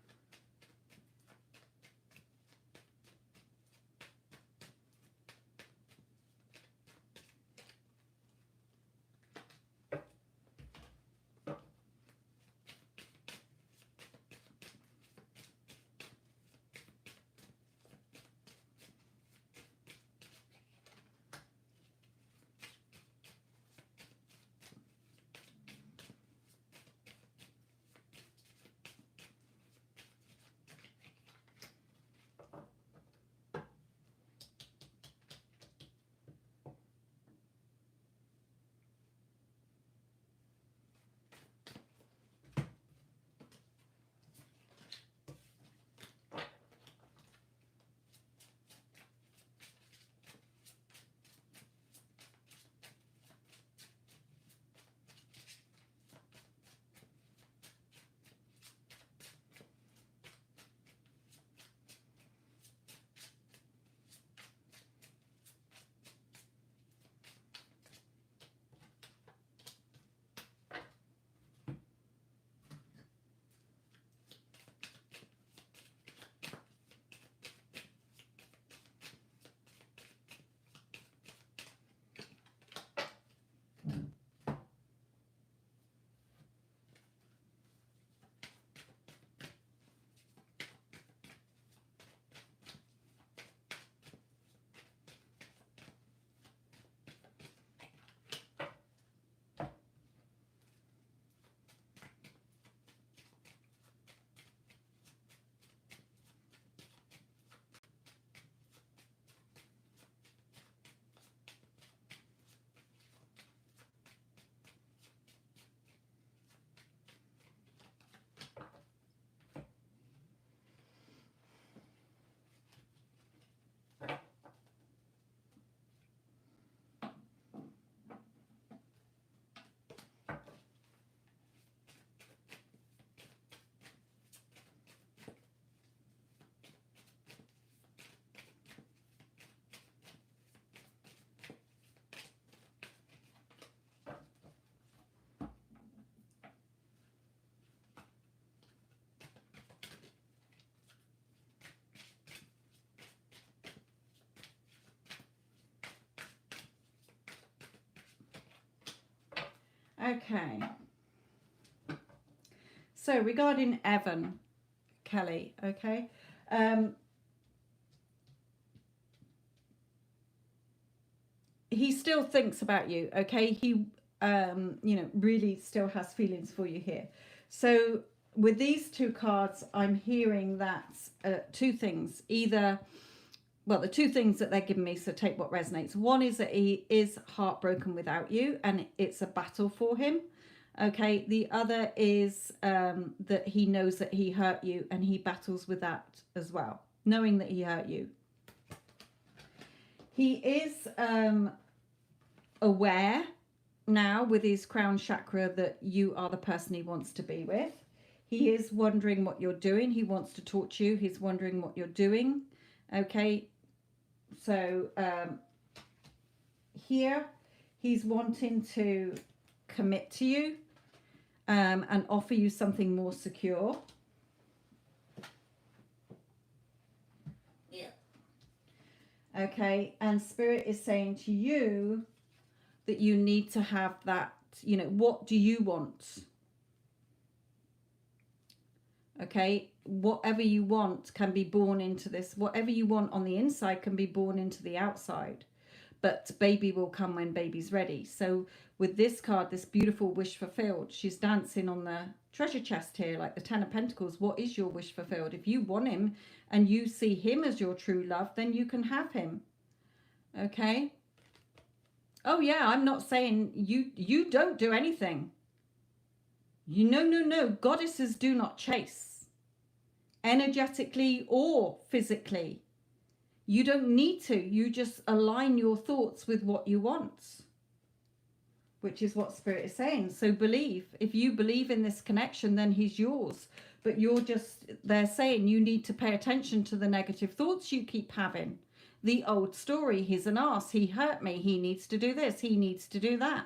Okay. So regarding Evan, Kelly, okay. He still thinks about you, okay? He, you know, really still has feelings for you here. So with these two cards, I'm hearing that two things. Either, well, the two things that they're giving me, so take what resonates. One is that he is heartbroken without you and it's a battle for him. Okay. The other is that he knows that he hurt you and he battles with that as well, knowing that he hurt you. He is aware now with his crown chakra that you are the person he wants to be with. He is wondering what you're doing. He wants to talk to you. He's wondering what you're doing. Okay. So here he's wanting to commit to you and offer you something more secure. Yeah. Okay. And Spirit is saying to you that you need to have that, you know, what do you want? Okay, whatever you want can be born into this. Whatever you want on the inside can be born into the outside. But baby will come when baby's ready. So with this card, this beautiful wish fulfilled, she's dancing on the treasure chest here, like the Ten of Pentacles. What is your wish fulfilled? If you want him and you see him as your true love, then you can have him. Okay. Oh yeah, I'm not saying you don't do anything. You no. Goddesses do not chase. Energetically or physically. You don't need to. You just align your thoughts with what you want. Which is what Spirit is saying. So believe. If you believe in this connection, then he's yours. But they're saying you need to pay attention to the negative thoughts you keep having. The old story, he's an arse, he hurt me, he needs to do this, he needs to do that.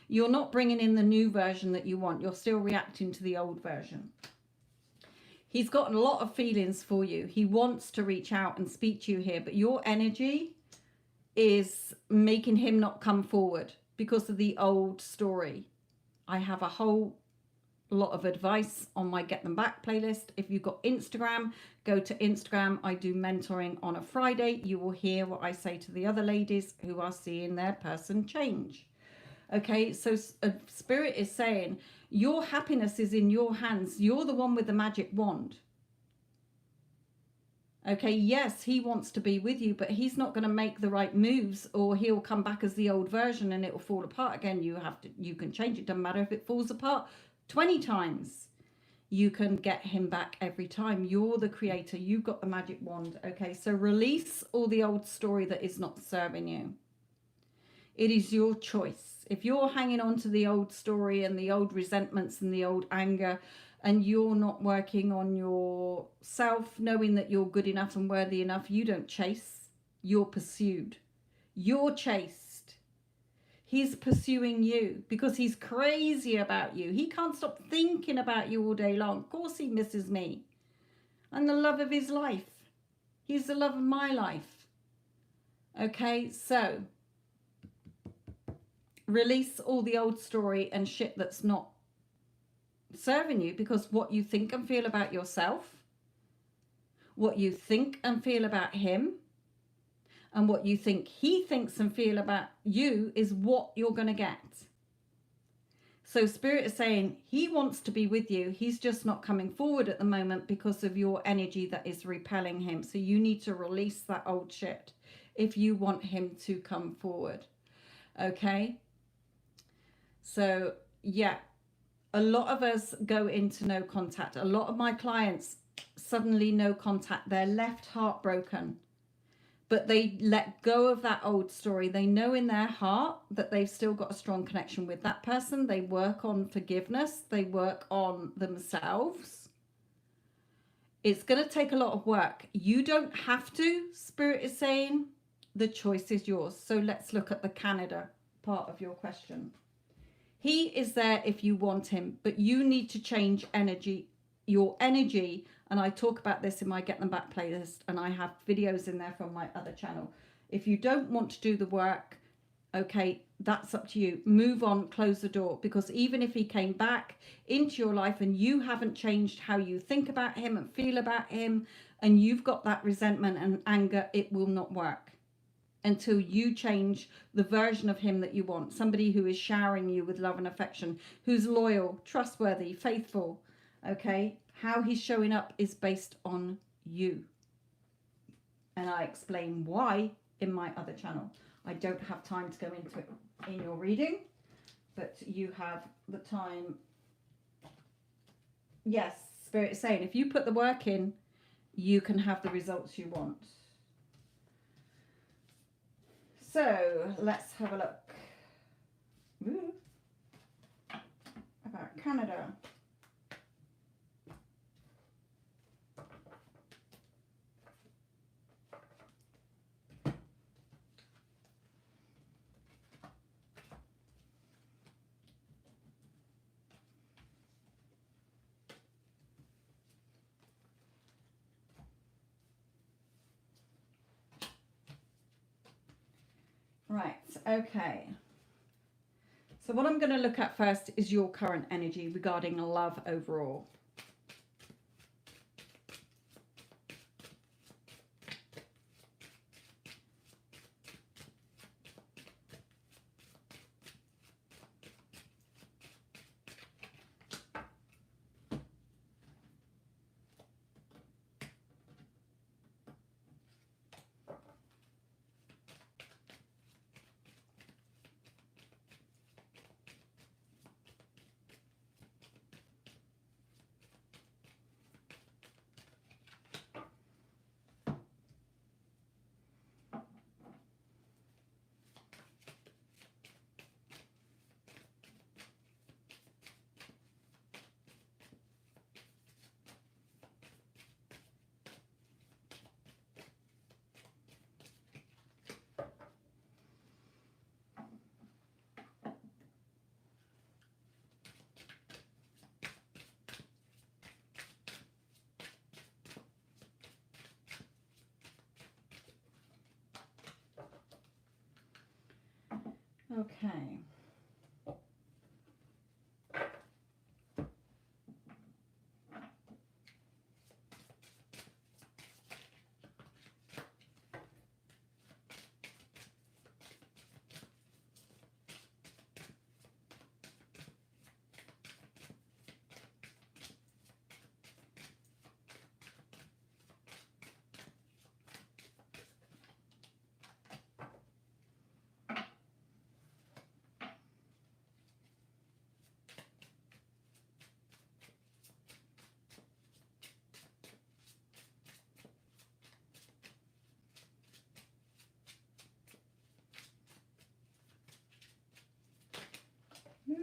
You're not bringing in the new version that you want. You're still reacting to the old version. He's got a lot of feelings for you. He wants to reach out and speak to you here, but your energy is making him not come forward because of the old story. I have a whole lot of advice on my Get Them Back playlist. If you've got Instagram, go to Instagram. I do mentoring on a Friday. You will hear what I say to the other ladies who are seeing their person change. Okay, so Spirit is saying your happiness is in your hands. You're the one with the magic wand. Okay, yes, he wants to be with you, but he's not going to make the right moves, or he'll come back as the old version and it will fall apart again. You can change it. Doesn't matter if it falls apart 20 times. You can get him back every time. You're the creator. You've got the magic wand. Okay, so release all the old story that is not serving you. It is your choice. If you're hanging on to the old story and the old resentments and the old anger, and you're not working on yourself, knowing that you're good enough and worthy enough, you don't chase. You're pursued. You're chased. He's pursuing you because he's crazy about you. He can't stop thinking about you all day long. Of course he misses me. I'm the love of his life. He's the love of my life. Okay, so release all the old story and shit that's not serving you, because what you think and feel about yourself, what you think and feel about him, and what you think he thinks and feel about you is what you're going to get. So Spirit is saying he wants to be with you. He's just not coming forward at the moment because of your energy that is repelling him. So you need to release that old shit if you want him to come forward. Okay? So, yeah. A lot of us go into no contact. A lot of my clients suddenly no contact. They're left heartbroken. But they let go of that old story. They know in their heart that they've still got a strong connection with that person. They work on forgiveness. They work on themselves. It's going to take a lot of work. You don't have to, Spirit is saying. The choice is yours. So let's look at the Canada part of your question. He is there if you want him, but you need to change your energy. And I talk about this in my Get Them Back playlist, and I have videos in there from my other channel. If you don't want to do the work, okay, that's up to you. Move on, close the door, because even if he came back into your life and you haven't changed how you think about him and feel about him, and you've got that resentment and anger, it will not work until you change the version of him that you want. Somebody who is showering you with love and affection, who's loyal, trustworthy, faithful. Okay, how he's showing up is based on you, and I explain why in my other channel. I don't have time to go into it in your reading, but you have the time. Yes, Spirit is saying if you put the work in, you can have the results you want. So let's have a look. Ooh. About Canada. Right, okay. So what I'm going to look at first is your current energy regarding love overall. Okay. Yeah.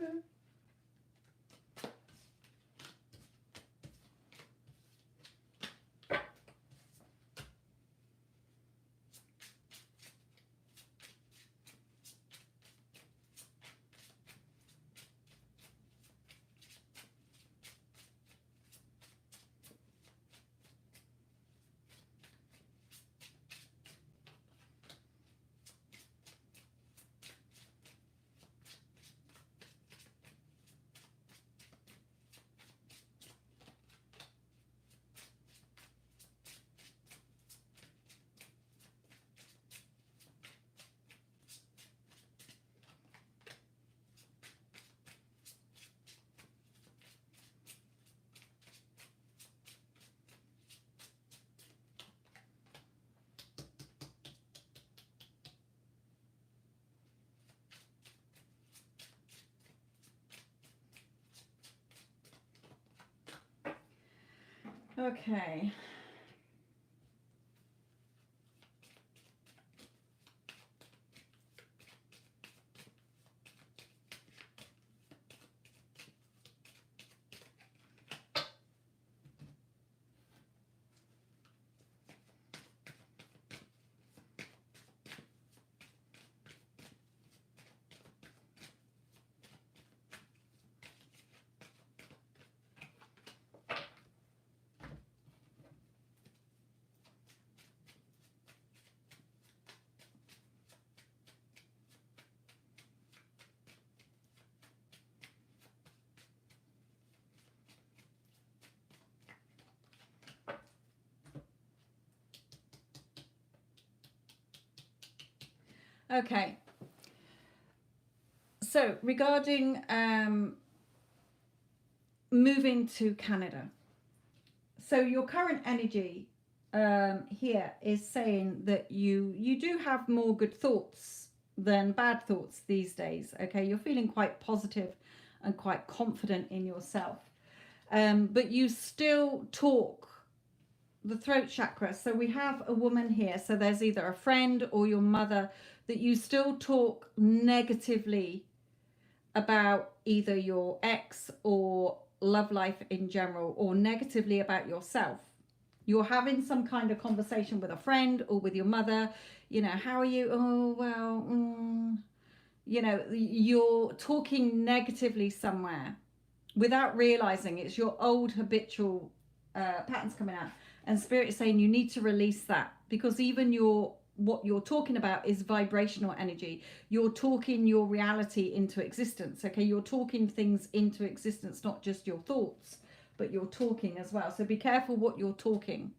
Okay. Okay. So regarding moving to Canada. So your current energy here is saying that you do have more good thoughts than bad thoughts these days. Okay, you're feeling quite positive and quite confident in yourself, but you still talk the throat chakra. So we have a woman here. So there's either a friend or your mother that you still talk negatively about either your ex or love life in general, or negatively about yourself. You're having some kind of conversation with a friend or with your mother, you know, how are you? Oh, well, you know, you're talking negatively somewhere without realizing it's your old habitual patterns coming out. And Spirit is saying you need to release that, because even what you're talking about is vibrational energy. You're talking your reality into existence. Okay, you're talking things into existence, not just your thoughts, but you're talking as well. So be careful what you're talking.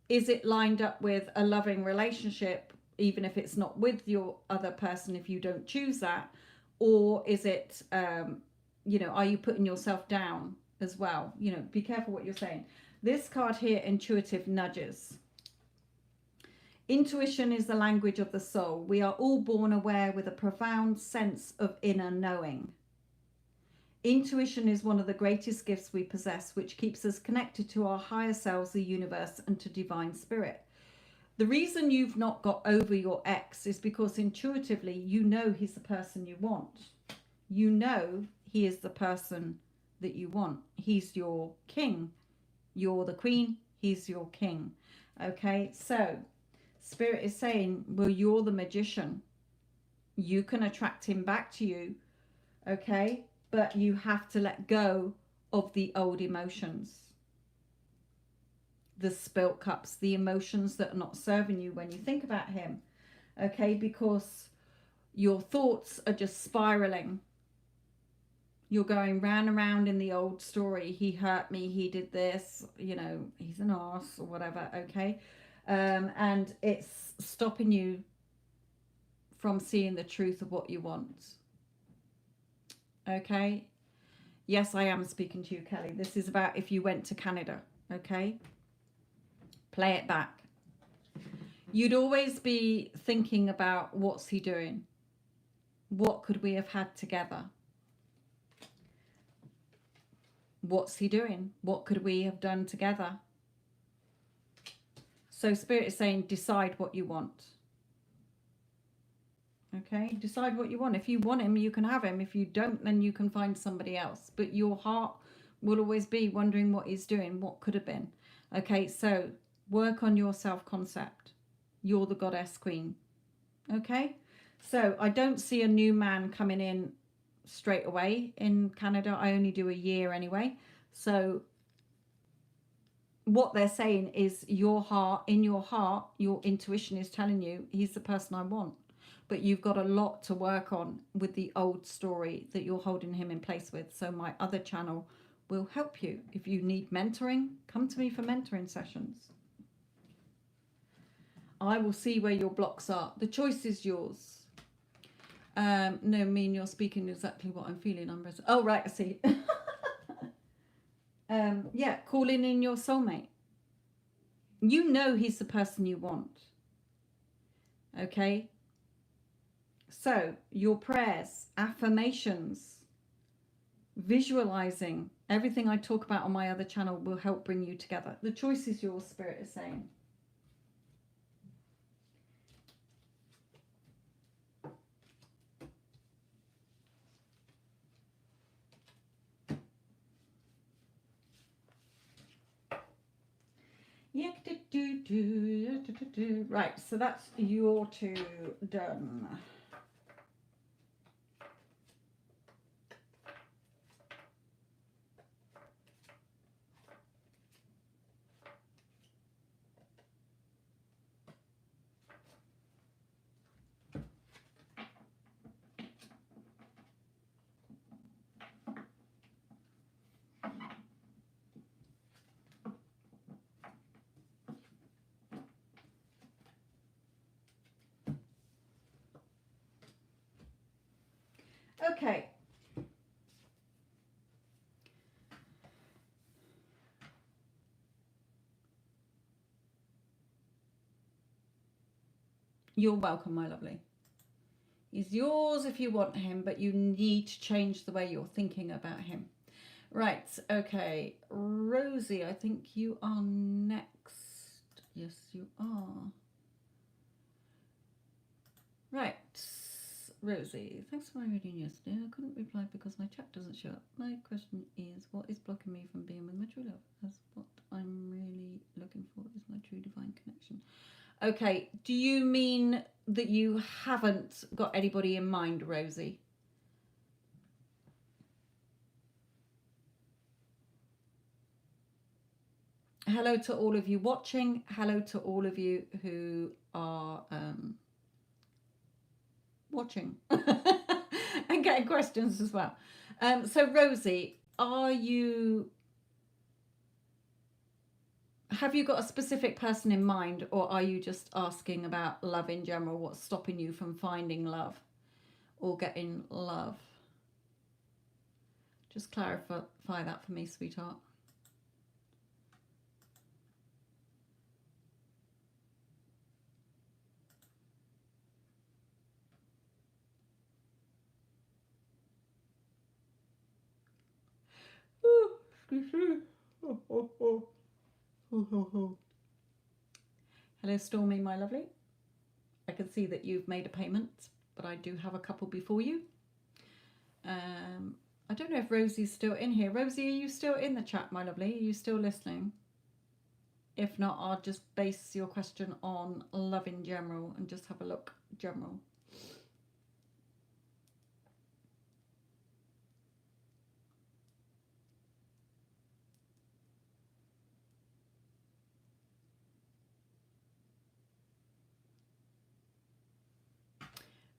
Is it lined up with a loving relationship, even if it's not with your other person, if you don't choose that? Or is it you know, are you putting yourself down as well? You know, be careful what you're saying. This card here, intuitive nudges. Intuition is the language of the soul. We are all born aware with a profound sense of inner knowing. Intuition is one of the greatest gifts we possess, which keeps us connected to our higher selves, the universe, and to divine spirit. The reason you've not got over your ex is because intuitively you know he's the person you want. You know he is the person that you want. He's your king. You're the queen. He's your king. Okay, so Spirit is saying, well, you're the magician. You can attract him back to you, okay? But you have to let go of the old emotions. The spilt cups, the emotions that are not serving you when you think about him, okay? Because your thoughts are just spiraling. You're going round and round in the old story. He hurt me, he did this, you know, he's an arse or whatever, okay? And it's stopping you from seeing the truth of what you want. Okay? Yes, I am speaking to you, Kelly. This is about if you went to Canada, okay? Play it back. You'd always be thinking about, what's he doing? What could we have had together? What's he doing? What could we have done together? So Spirit is saying, decide what you want. Okay, decide what you want. If you want him, you can have him. If you don't, then you can find somebody else. But your heart will always be wondering what he's doing, what could have been. Okay, so work on your self-concept. You're the goddess queen. Okay, so I don't see a new man coming in straight away in Canada. I only do a year anyway. So what they're saying is your heart, in your heart, your intuition is telling you he's the person I want. But you've got a lot to work on with the old story that you're holding him in place with. So my other channel will help you. If you need mentoring, come to me for mentoring sessions. I will see where your blocks are. The choice is yours. No, mean you're speaking exactly what I'm feeling. Oh, right, I see. Yeah, calling in your soulmate. You know he's the person you want. Okay? So, your prayers, affirmations, visualizing, everything I talk about on my other channel will help bring you together. The choice is yours, Spirit is saying. Right, so that's your two done. Okay. You're welcome, my lovely. He's yours if you want him, but you need to change the way you're thinking about him. Right, okay. Rosie, I think you are next. Yes, you are. Right. Rosie, thanks for my reading yesterday. I couldn't reply because my chat doesn't show up. My question is, what is blocking me from being with my true love? That's what I'm really looking for, is my true divine connection. Okay, do you mean that you haven't got anybody in mind, Rosie? Hello to all of you watching. Hello to all of you who are watching and getting questions as well. So Rosie, have you got a specific person in mind, or are you just asking about love in general? What's stopping you from finding love or getting love? Just clarify that for me, sweetheart. Hello, Stormy, my lovely. I can see that you've made a payment, but I do have a couple before you. I don't know if Rosie's still in here. Rosie, are you still in the chat, my lovely? Are you still listening? If not, I'll just base your question on love in general and just have a look general.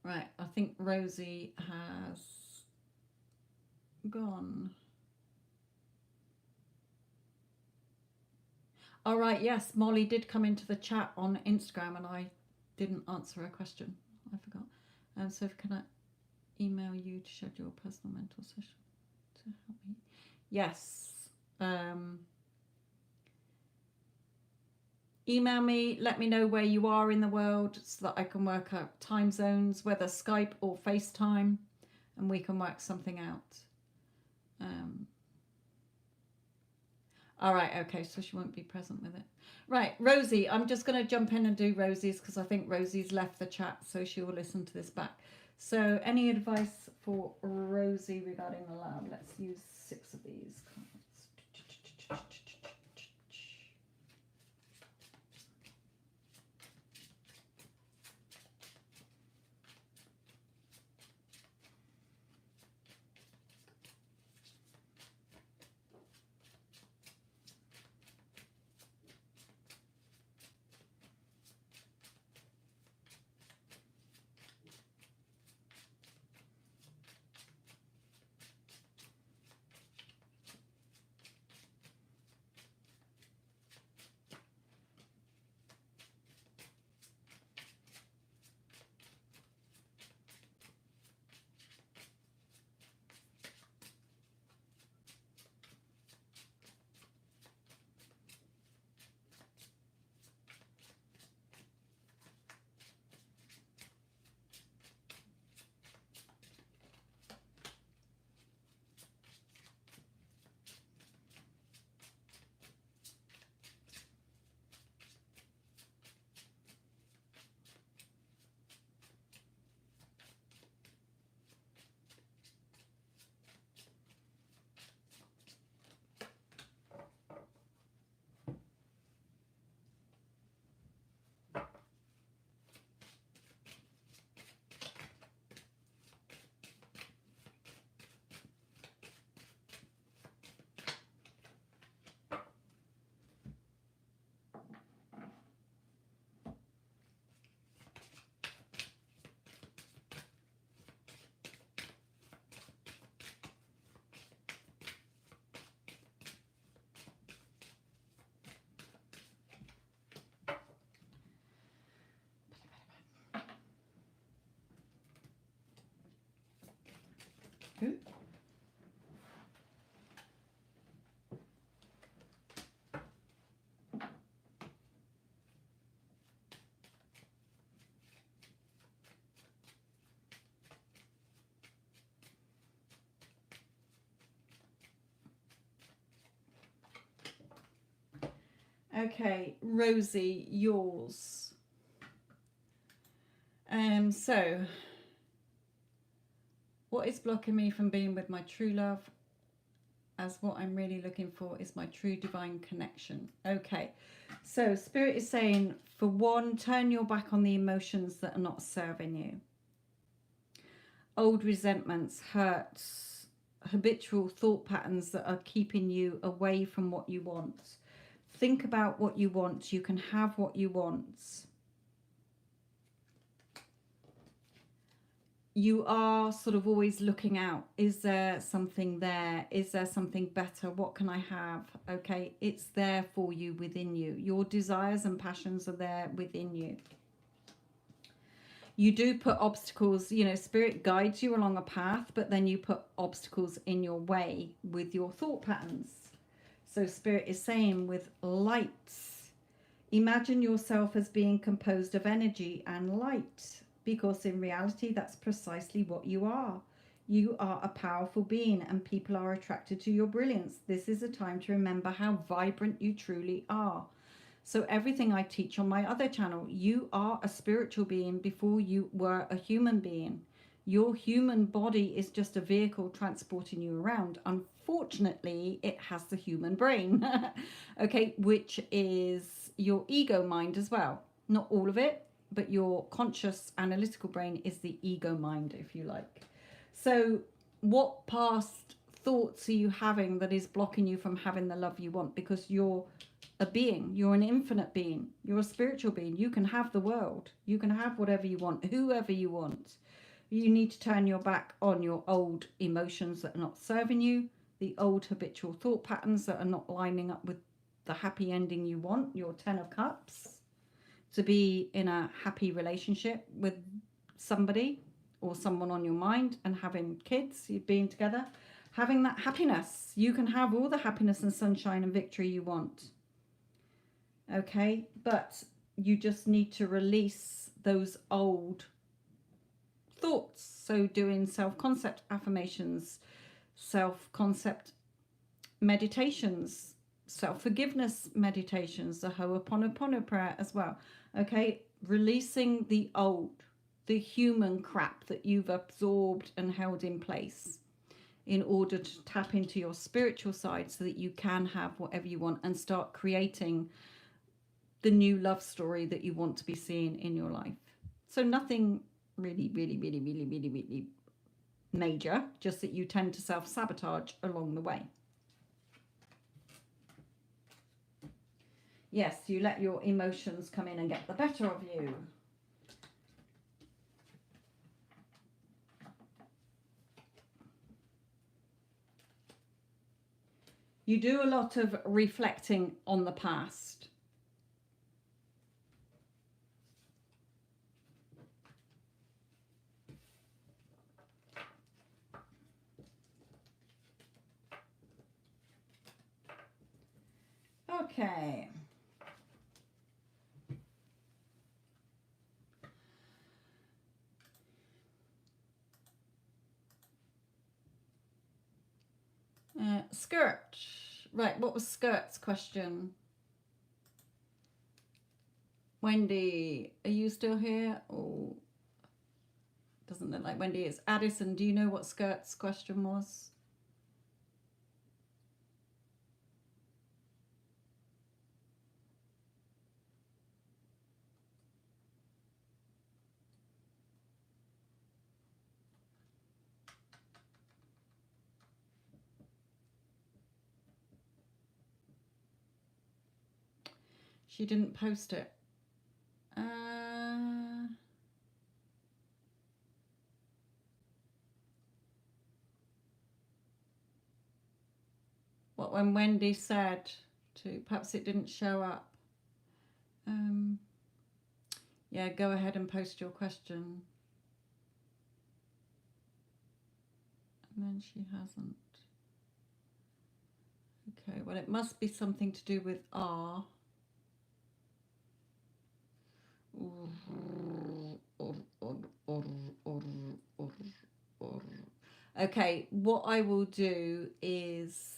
Right, I think Rosie has gone. All right, yes, Molly did come into the chat on Instagram and I didn't answer her question. I forgot. So can I email you to schedule a personal mental session to help me? Yes. Email me, let me know where you are in the world so that I can work out time zones, whether Skype or FaceTime, and we can work something out. All right, okay, so she won't be present with it. Right, Rosie, I'm just going to jump in and do Rosie's because I think Rosie's left the chat, so she will listen to this back. So any advice for Rosie regarding the lab? Let's use 6 of these cards. Okay, Rosie, yours. So, what is blocking me from being with my true love? As what I'm really looking for is my true divine connection. Okay, so Spirit is saying, for one, turn your back on the emotions that are not serving you. Old resentments, hurts, habitual thought patterns that are keeping you away from what you want. Think about what you want. You can have what you want. You are sort of always looking out. Is there something there? Is there something better? What can I have? Okay, it's there for you, within you. Your desires and passions are there within you. You do put obstacles, you know, Spirit guides you along a path, but then you put obstacles in your way with your thought patterns. So Spirit is saying, with light, imagine yourself as being composed of energy and light. Because in reality, that's precisely what you are. You are a powerful being and people are attracted to your brilliance. This is a time to remember how vibrant you truly are. So everything I teach on my other channel, you are a spiritual being before you were a human being. Your human body is just a vehicle transporting you around. Unfortunately, it has the human brain, okay, which is your ego mind as well. Not all of it, but your conscious analytical brain is the ego mind, if you like. So what past thoughts are you having that is blocking you from having the love you want? Because you're a being, you're an infinite being, you're a spiritual being. You can have the world, you can have whatever you want, whoever you want. You need to turn your back on your old emotions that are not serving you, the old habitual thought patterns that are not lining up with the happy ending you want, your 10 of Cups. To be in a happy relationship with somebody or someone on your mind and having kids, you being together, having that happiness. You can have all the happiness and sunshine and victory you want. Okay, but you just need to release those old thoughts. So doing self-concept affirmations, self-concept meditations, self-forgiveness meditations, the Ho'oponopono prayer as well. Okay, releasing the old, the human crap that you've absorbed and held in place in order to tap into your spiritual side so that you can have whatever you want and start creating the new love story that you want to be seeing in your life. So nothing really major, just that you tend to self-sabotage along the way. Yes, you let your emotions come in and get the better of you. You do a lot of reflecting on the past. Okay. Skirt. Right, what was Skirt's question? Wendy, are you still here? Oh, doesn't look like Wendy is. Addison, do you know what Skirt's question was? She didn't post it. What when Wendy said to, perhaps it didn't show up. Yeah, go ahead and post your question. And then she hasn't. Okay, well, it must be something to do with R. Okay, what I will do is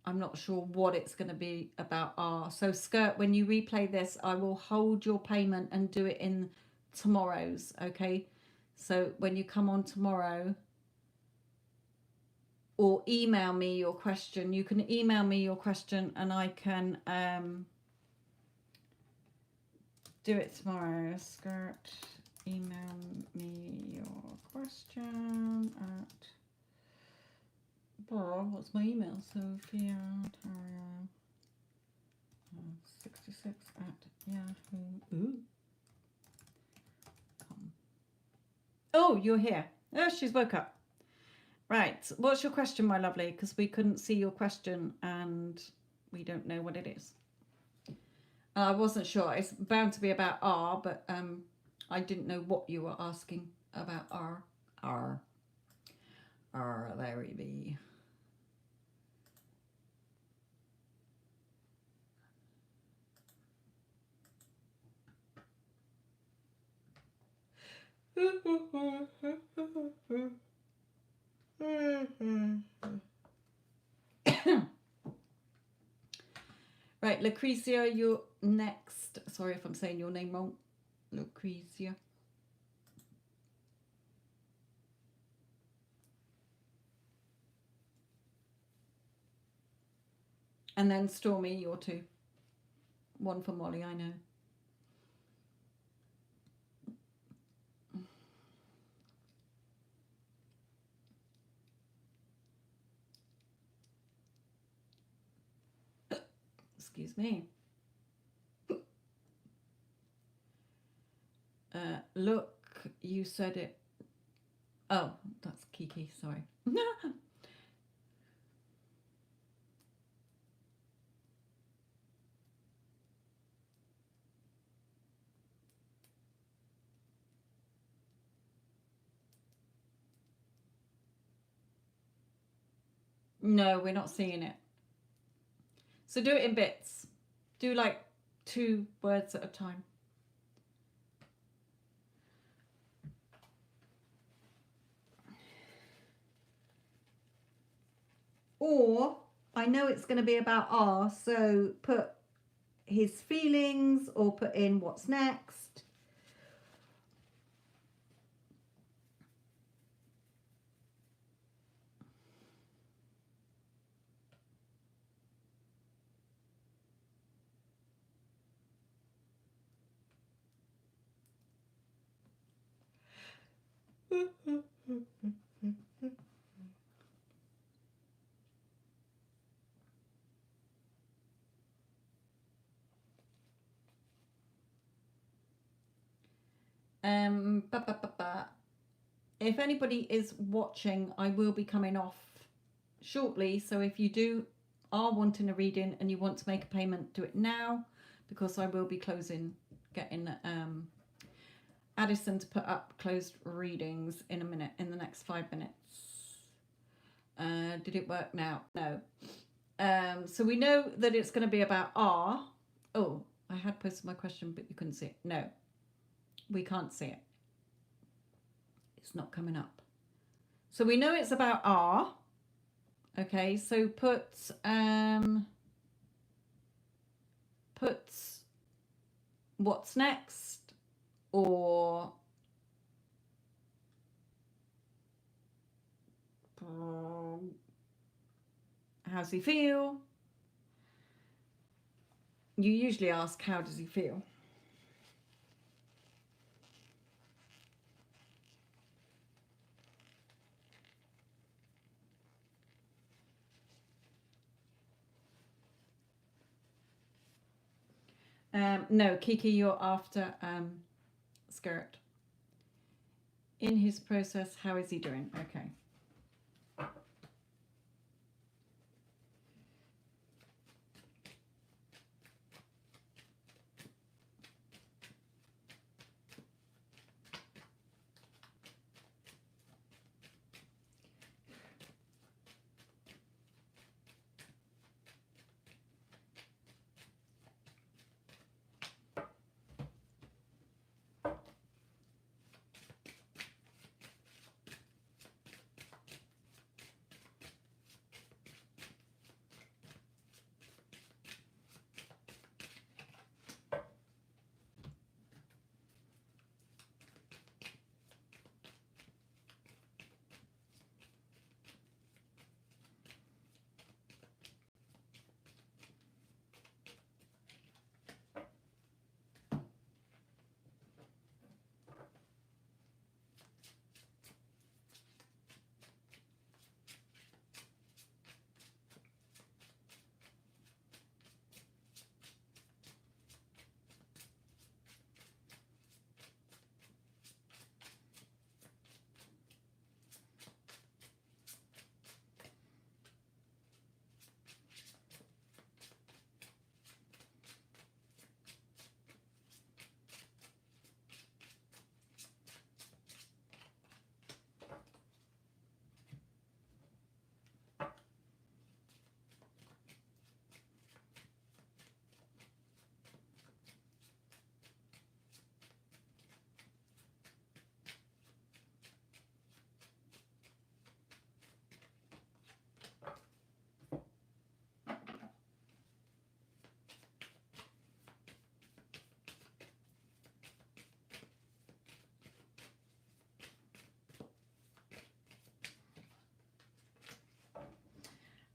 I'm not sure what it's going to be about R. So Skirt, when you replay this, I will hold your payment and do it in tomorrow's, okay? So when you come on tomorrow, or email me your question, you can email me your question and I can do it tomorrow. Skirt, email me your question at, what's my email? Sophia 66 at yahoo.com. Oh, you're here. Oh, she's woke up. Right. What's your question, my lovely? Because we couldn't see your question and we don't know what it is. I wasn't sure. It's bound to be about R, but I didn't know what you were asking about R. R. R. There we be. Right, Lucrezia, you're next. Sorry if I'm saying your name wrong. Lucrezia. And then Stormy, you're two. One for Molly, I know. Excuse me. Look, you said it. Oh, that's Kiki, sorry. No, we're not seeing it. So do it in bits. Do like 2 words at a time. Or, I know it's going to be about R, so put his feelings or put in what's next. If anybody is watching, I will be coming off shortly. So if you are wanting a reading and you want to make a payment, do it now, because I will be getting Addison to put up closed readings in a minute, in the next 5 minutes. Did it work now? No. So we know that it's going to be about R. Oh, I had posted my question, but you couldn't see it. No, we can't see it. It's not coming up. So we know it's about R. Okay, so put what's next, or how's he feel? You usually ask, how does he feel? No, Kiki, you're after Skirt. In his process, how is he doing? Okay.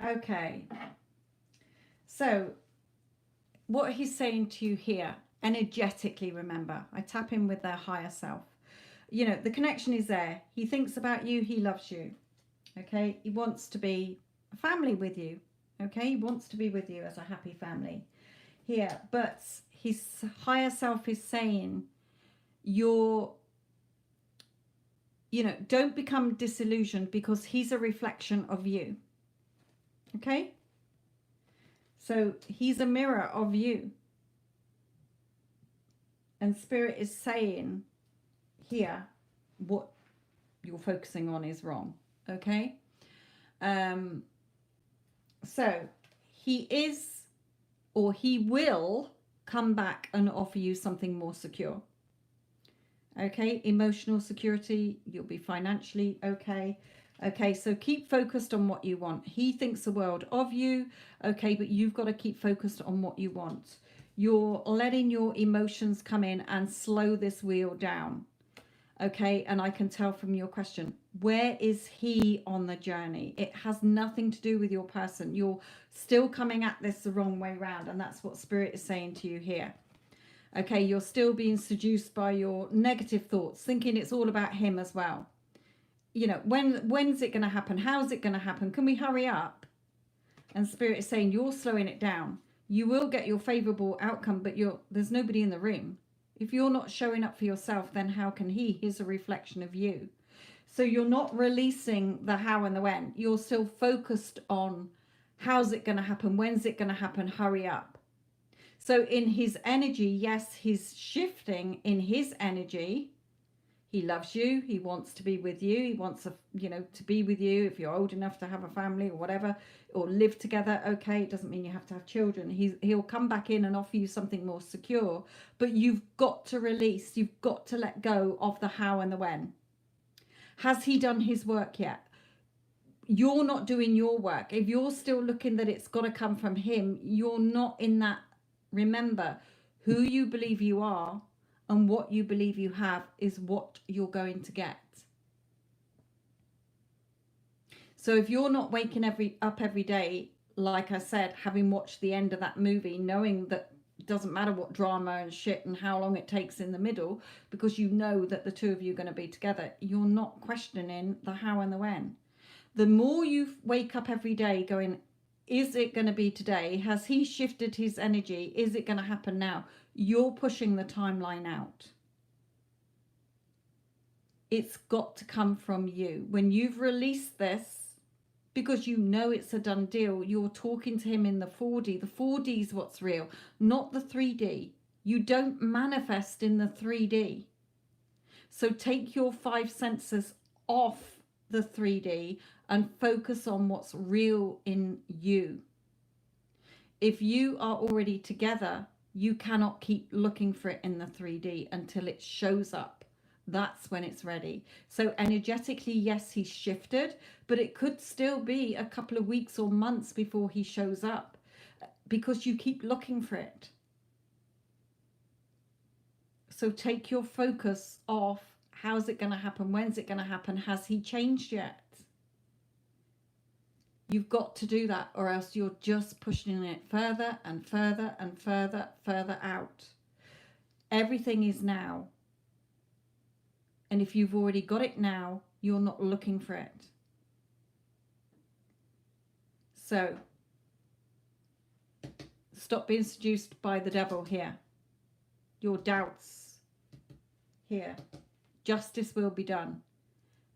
Okay. So what he's saying to you here, energetically, remember, I tap in with their higher self. You know, the connection is there. He thinks about you. He loves you. Okay. He wants to be a family with you. Okay. He wants to be with you as a happy family here. But his higher self is saying, don't become disillusioned because he's a reflection of you. Okay. So he's a mirror of you. And Spirit is saying here what you're focusing on is wrong. Okay. So he is, or he will come back and offer you something more secure. Okay. Emotional security. You'll be financially okay. Okay, so keep focused on what you want. He thinks the world of you, okay, but you've got to keep focused on what you want. You're letting your emotions come in and slow this wheel down, okay? And I can tell from your question, where is he on the journey? It has nothing to do with your person. You're still coming at this the wrong way around, and that's what Spirit is saying to you here. Okay, you're still being seduced by your negative thoughts, thinking it's all about him as well. You know, when's it going to happen? How's it going to happen? Can we hurry up? And Spirit is saying you're slowing it down. You will get your favorable outcome, but there's nobody in the room. If you're not showing up for yourself, then how can he? He's a reflection of you. So you're not releasing the how and the when. You're still focused on how's it going to happen? When's it going to happen? Hurry up. So in his energy, yes, he's shifting in his energy. He loves you. He wants to be with you. He wants to be with you if you're old enough to have a family or whatever, or live together. Okay, it doesn't mean you have to have children. He'll come back in and offer you something more secure, but you've got to release. You've got to let go of the how and the when. Has he done his work yet? You're not doing your work. If you're still looking that it's got to come from him, you're not in that. Remember, who you believe you are and what you believe you have is what you're going to get. So if you're not waking up every day, like I said, having watched the end of that movie, knowing that it doesn't matter what drama and shit and how long it takes in the middle, because you know that the two of you are going to be together, you're not questioning the how and the when. The more you wake up every day going, is it going to be today? Has he shifted his energy? Is it going to happen now? You're pushing the timeline out. It's got to come from you. When you've released this, because you know it's a done deal, you're talking to him in the 4D. The 4D is what's real, not the 3D. You don't manifest in the 3D. So take your 5 senses off the 3D and focus on what's real in you. If you are already together, you cannot keep looking for it in the 3D until it shows up. That's when it's ready. So energetically, yes, he's shifted, but it could still be a couple of weeks or months before he shows up because you keep looking for it. So take your focus off how's it going to happen? When's it going to happen? Has he changed yet? You've got to do that, or else you're just pushing it further and further and further out. Everything is now. And if you've already got it now, you're not looking for it. So stop being seduced by the devil here. Your doubts here. Justice will be done.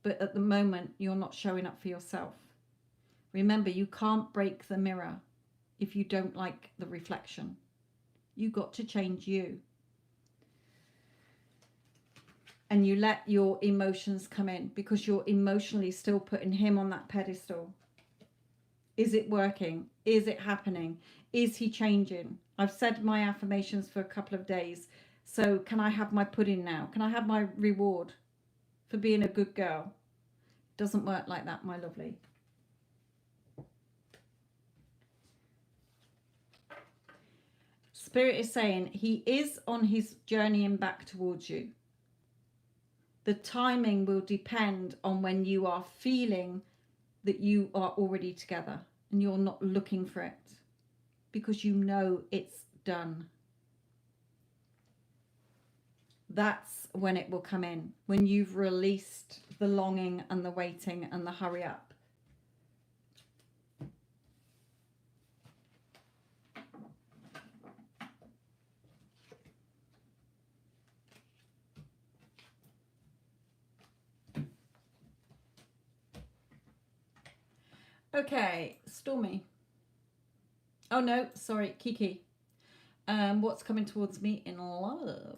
But at the moment, you're not showing up for yourself. Remember, you can't break the mirror if you don't like the reflection. You've got to change you. And you let your emotions come in because you're emotionally still putting him on that pedestal. Is it working? Is it happening? Is he changing? I've said my affirmations for a couple of days. So can I have my pudding now? Can I have my reward for being a good girl? Doesn't work like that, my lovely. Spirit is saying he is on his journeying back towards you. The timing will depend on when you are feeling that you are already together. and you're not looking for it because you know it's done. That's when it will come in, when you've released the longing and the waiting and the hurry up. Okay, Stormy. Oh no, sorry, Kiki. What's coming towards me in love?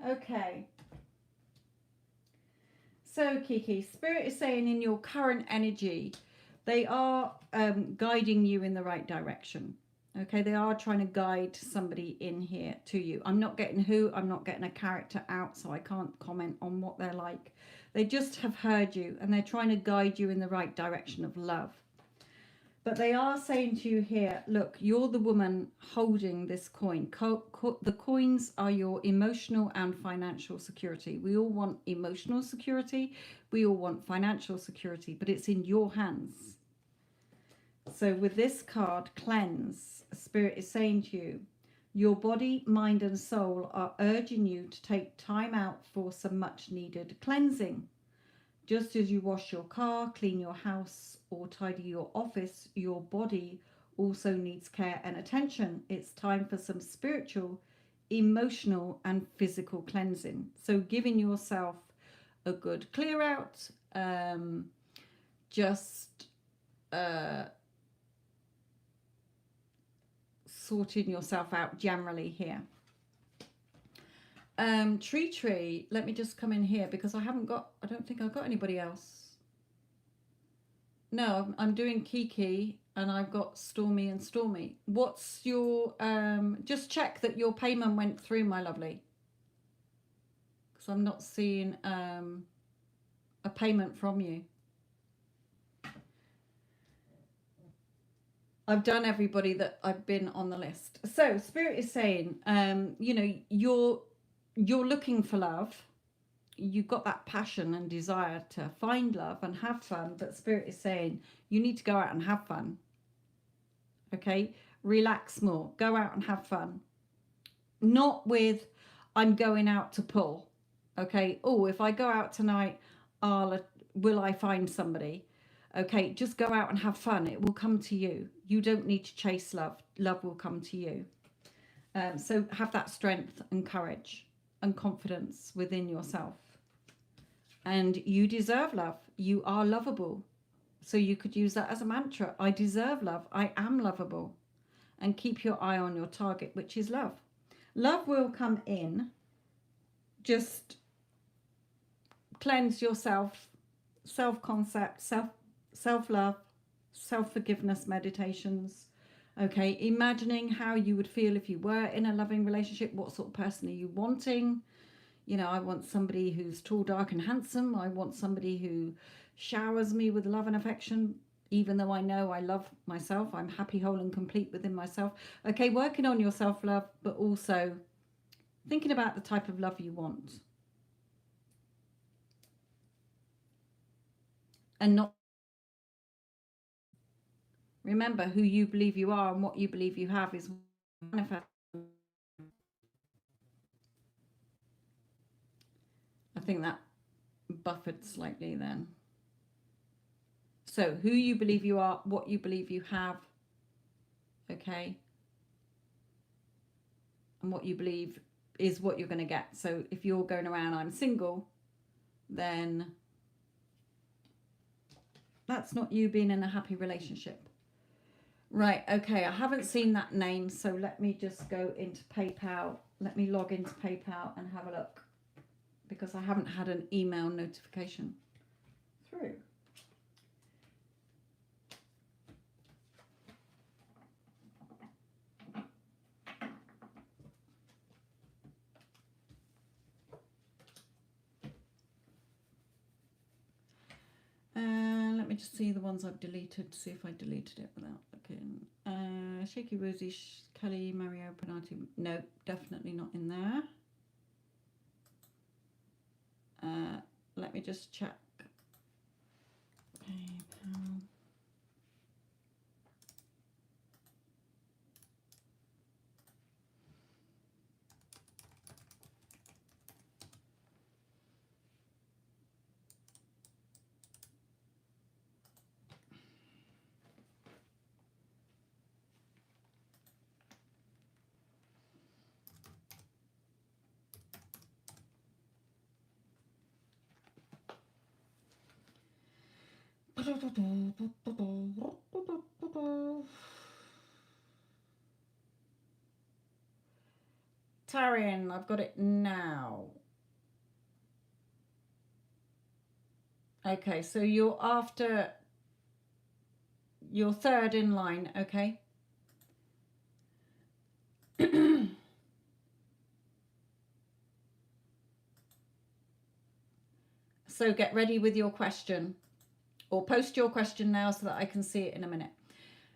Okay. So, Kiki, Spirit is saying in your current energy, they are guiding you in the right direction. Okay, they are trying to guide somebody in here to you. I'm not getting who, I'm not getting a character out, so I can't comment on what they're like. They just have heard you and they're trying to guide you in the right direction of love. But they are saying to you here, look, you're the woman holding this coin. The coins are your emotional and financial security. We all want emotional security. We all want financial security, but it's in your hands. So with this card, cleanse, Spirit is saying to you, your body, mind and soul are urging you to take time out for some much needed cleansing. Just as you wash your car, clean your house, or tidy your office, your body also needs care and attention. It's time for some spiritual, emotional, and physical cleansing. So, giving yourself a good clear out, just sorting yourself out generally here. Tree, let me just come in here because I don't think I've got anybody else. No, I'm doing Kiki and I've got Stormy and Stormy. What's your, just check that your payment went through, my lovely. Because I'm not seeing a payment from you. I've done everybody that I've been on the list. So Spirit is saying, you know, you're looking for love. You've got that passion and desire to find love and have fun, but Spirit is saying you need to go out and have fun. Okay, relax more, go out and have fun. Not with I'm going out to pull. Okay, oh, if I go out tonight, will I find somebody? Okay, just go out and have fun. It will come to you. You don't need to chase love. Love will come to you. So have that strength and courage and confidence within yourself. And you deserve love. You are lovable. So you could use that as a mantra. I deserve love. I am lovable. And keep your eye on your target, which is love. Love will come in. Just cleanse yourself. Self-concept, self-love, self-forgiveness meditations. Okay, imagining how you would feel if you were in a loving relationship. What sort of person are you wanting? You know, I want somebody who's tall, dark, and handsome. I want somebody who showers me with love and affection, even though I know I love myself. I'm happy, whole, and complete within myself. Okay, working on your self-love, but also thinking about the type of love you want. And not remember who you believe you are and what you believe you have is manifest. I think that buffered slightly then. So who you believe you are, what you believe you have, okay, and what you believe is what you're going to get. So if you're going around, I'm single, then that's not you being in a happy relationship. Right, okay, I haven't seen that name, so let me just go into PayPal. Let me log into PayPal and have a look, because I haven't had an email notification through. Let me just see the ones I've deleted, see if I deleted it without looking. Shaky Rosie, Kelly, Mario, Penati. No, definitely not in there. Let me just check. PayPal. Tarian, I've got it now. Okay, so you're after, you're third in line, okay? So get ready with your question, or post your question now so that I can see it in a minute.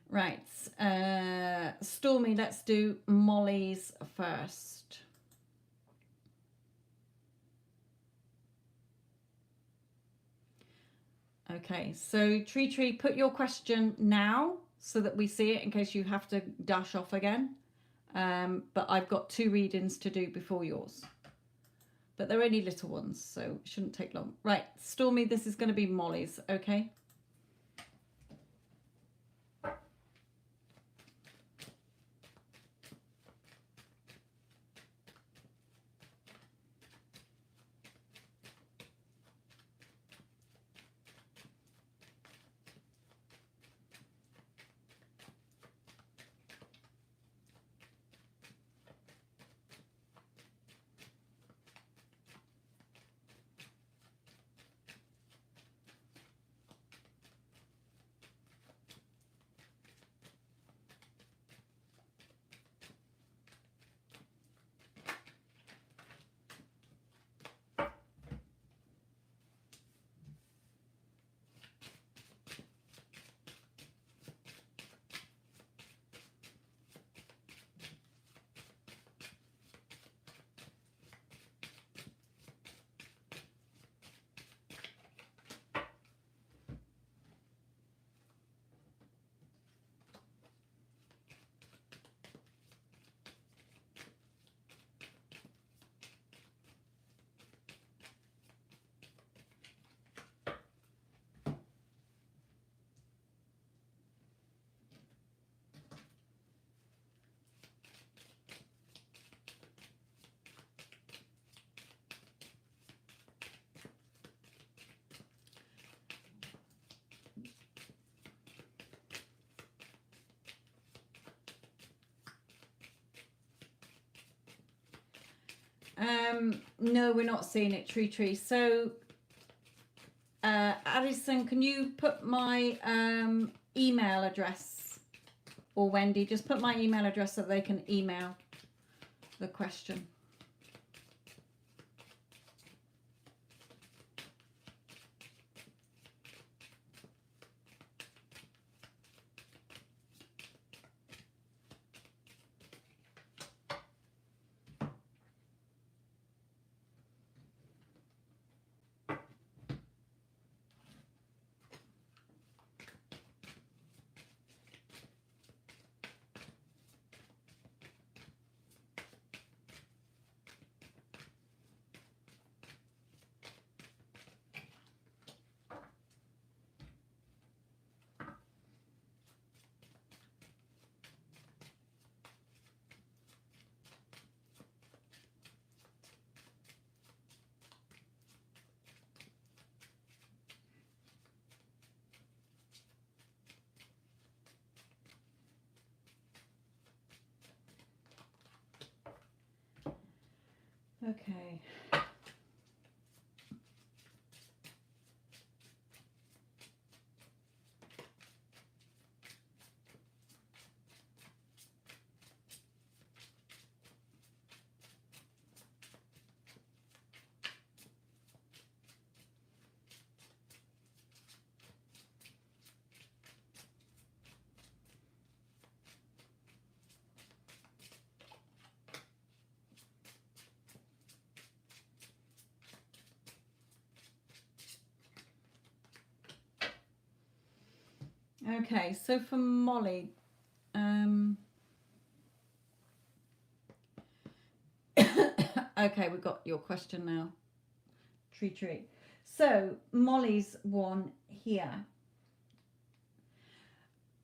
Right, Stormy, let's do Molly's first. Okay, so Tree, put your question now so that we see it in case you have to dash off again. But I've got 2 readings to do before yours. But they're only little ones, so it shouldn't take long. Right, Stormy, this is going to be Molly's, okay? No, we're not seeing it, Tree. So, Addison, can you put my email address, or Wendy, just put my email address so they can email the question. Okay. Okay, so for Molly, okay, we've got your question now, Tree. So Molly's one here.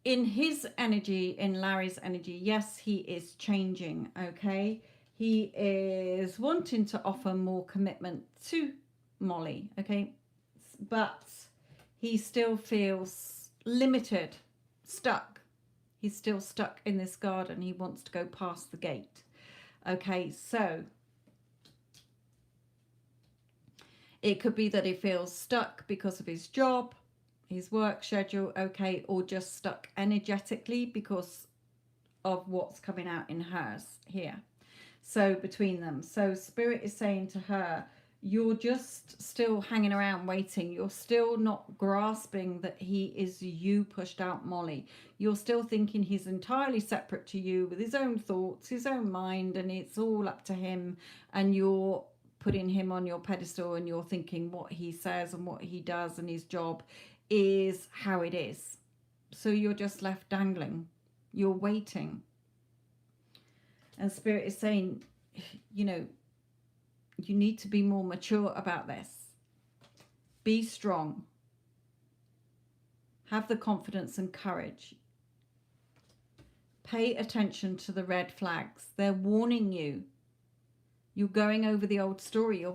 In his energy, in Larry's energy, yes, he is changing, okay? He is wanting to offer more commitment to Molly, okay? But he still feels limited, stuck. He's still stuck in this garden. He wants to go past the gate. Okay, so it could be that he feels stuck because of his job, his work schedule, okay, or just stuck energetically because of what's coming out in hers here. So between them. So Spirit is saying to her, you're just still hanging around waiting. You're still not grasping that he is you pushed out Molly. You're still thinking he's entirely separate to you with his own thoughts, his own mind, and it's all up to him. And you're putting him on your pedestal and you're thinking what he says and what he does and his job is how it is. So you're just left dangling. You're waiting. And Spirit is saying, you know, you need to be more mature about this. Be strong. Have the confidence and courage. Pay attention to the red flags. They're warning you. You're going over the old story.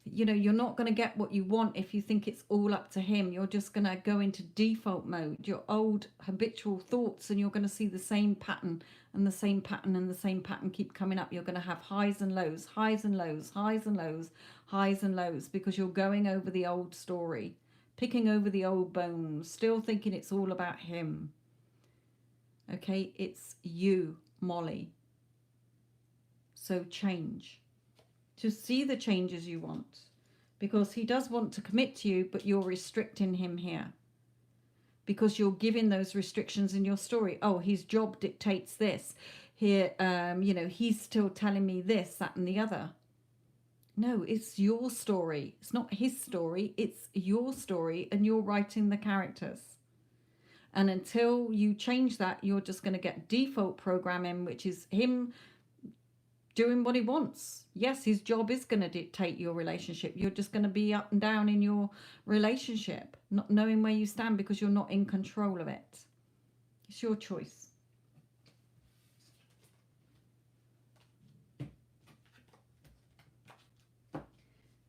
You're not going to get what you want if you think it's all up to him. You're just going to go into default mode, your old habitual thoughts, and you're going to see the same pattern and the same pattern and the same pattern keep coming up. You're going to have highs and lows, highs and lows, highs and lows, highs and lows, because you're going over the old story, picking over the old bones, still thinking it's all about him. Okay, it's you, Molly. So change. To see the changes you want, because he does want to commit to you, but you're restricting him here because you're giving those restrictions in your story. Oh, his job dictates this here. He's still telling me this, that, and the other. No, it's your story. It's not his story. It's your story, and you're writing the characters. And until you change that, you're just going to get default programming, which is him doing what he wants. Yes, his job is going to dictate your relationship. You're just going to be up and down in your relationship, not knowing where you stand because you're not in control of it. It's your choice.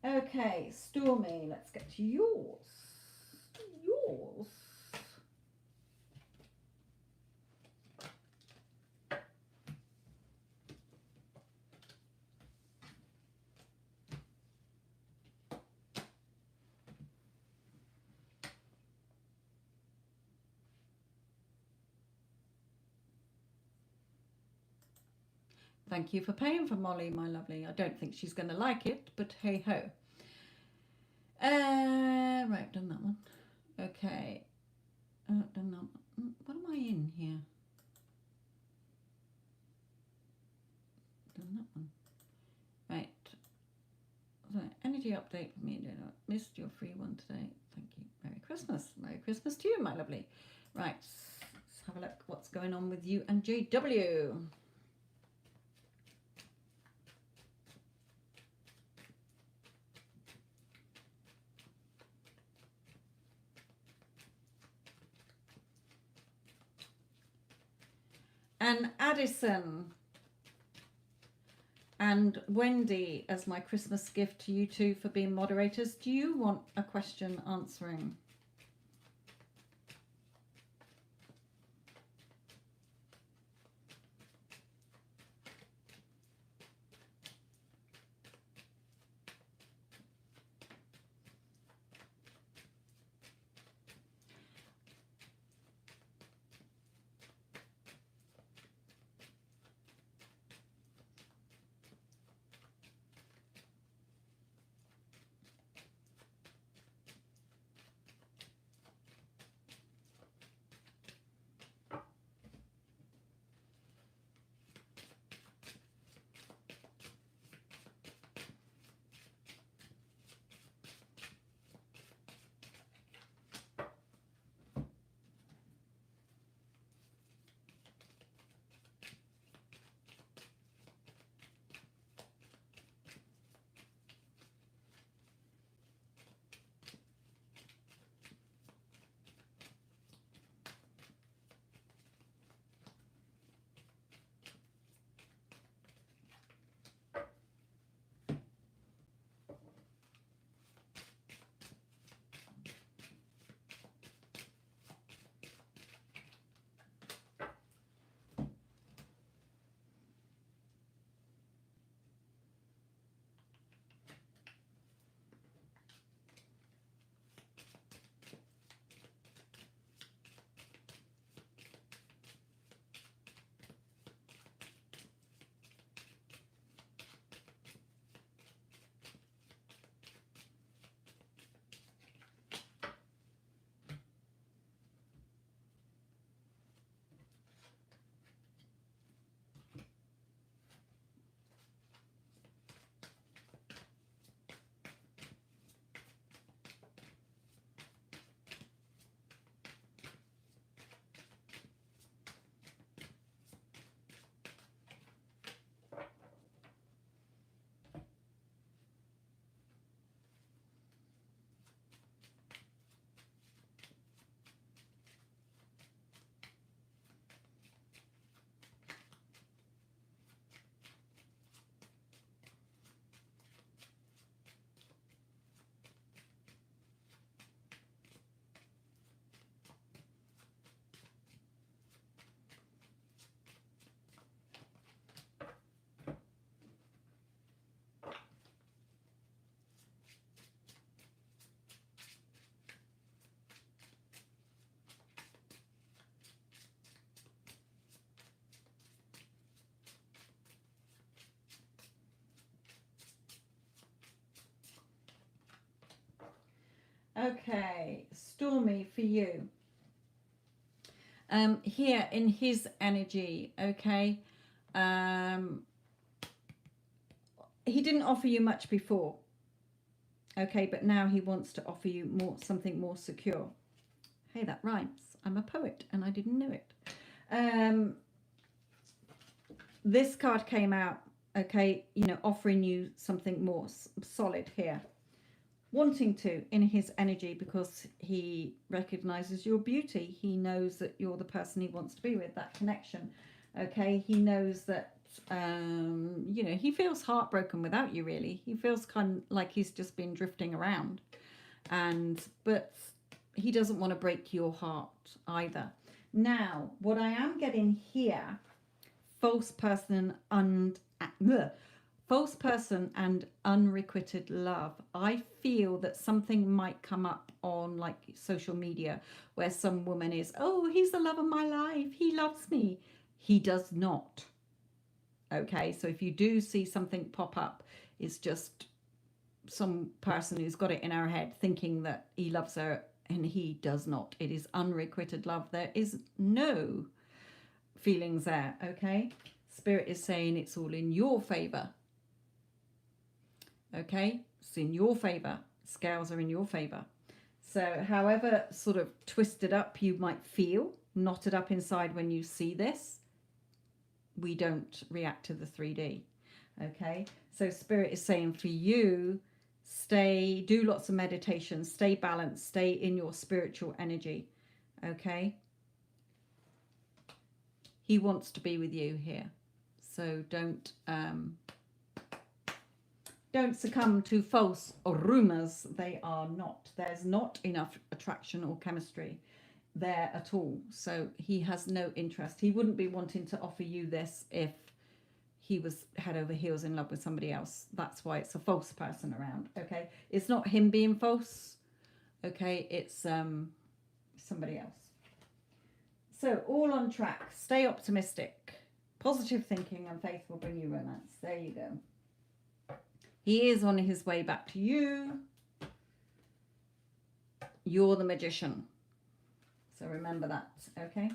Okay, Stormy, let's get to yours. Thank you for paying for Molly, my lovely. I don't think she's going to like it, but hey ho. Right, done that one. Okay. Done that one. What am I in here? Done that one. Right. So, energy update for me. Missed your free one today. Thank you. Merry Christmas. Merry Christmas to you, my lovely. Right. Let's have a look what's going on with you and JW. And Addison and Wendy as my Christmas gift to you two for being moderators. Do you want a question answering? Okay, Stormy, for you. Here in his energy, okay. He didn't offer you much before, okay, but now he wants to offer you something more secure. Hey, that rhymes. I'm a poet and I didn't know it. This card came out, okay, offering you something more solid here. Wanting to in his energy because he recognizes your beauty. He knows that you're the person he wants to be with, that connection. Okay, he knows that he feels heartbroken without you, really. He feels kind of like he's just been drifting around, but he doesn't want to break your heart either. Now, what I am getting here, false person and unrequited love. I feel that something might come up on like social media where some woman is, oh, he's the love of my life, he loves me. He does not. Okay, so if you do see something pop up, it's just some person who's got it in our head thinking that he loves her, and he does not. It is unrequited love. There is no feelings there. Okay, Spirit is saying it's all in your favor. Okay, it's in your favor. Scales are in your favor. So however sort of twisted up you might feel, knotted up inside when you see this, we don't react to the 3D. Okay, so Spirit is saying for you, do lots of meditation, stay balanced, stay in your spiritual energy. Okay, he wants to be with you here, so don't succumb to false rumors. They are not. There's not enough attraction or chemistry there at all. So he has no interest. He wouldn't be wanting to offer you this if he was head over heels in love with somebody else. That's why it's a false person around. Okay, it's not him being false. Okay, it's somebody else. So all on track. Stay optimistic. Positive thinking and faith will bring you romance. There you go. He is on his way back to you. You're the magician. So remember that, okay?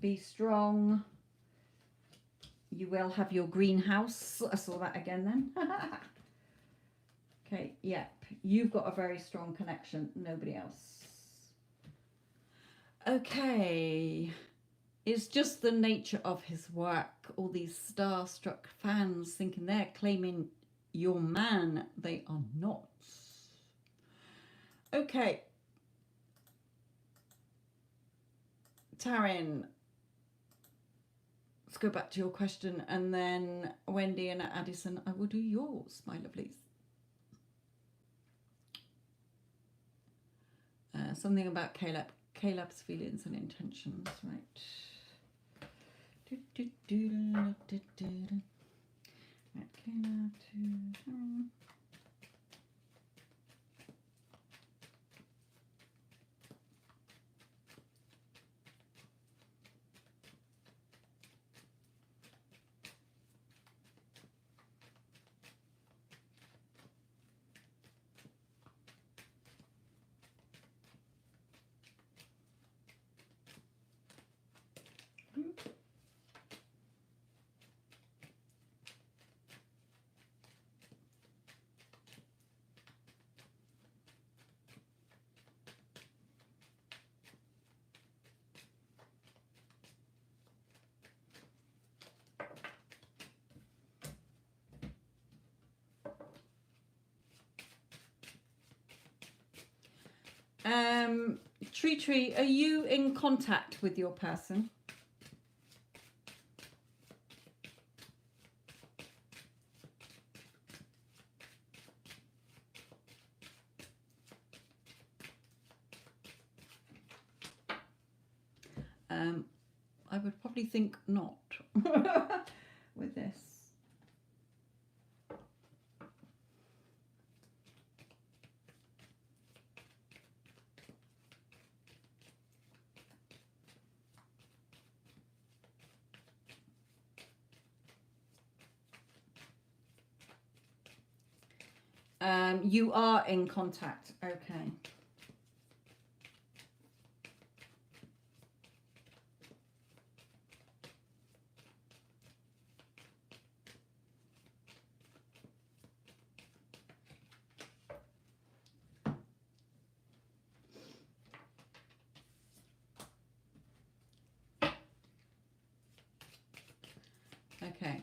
Be strong. You will have your greenhouse. I saw that again then. Okay, yep. You've got a very strong connection. Nobody else. Okay. It's just the nature of his work. All these starstruck fans thinking they're claiming your man. They are not. Okay. Taryn, let's go back to your question, and then Wendy and Addison, I will do yours, my lovelies. Something about Caleb. Caleb's feelings and intentions, right? Right, Caleb to... Tree, are you in contact with your person? I would probably think not with this. You are in contact. Okay. Okay.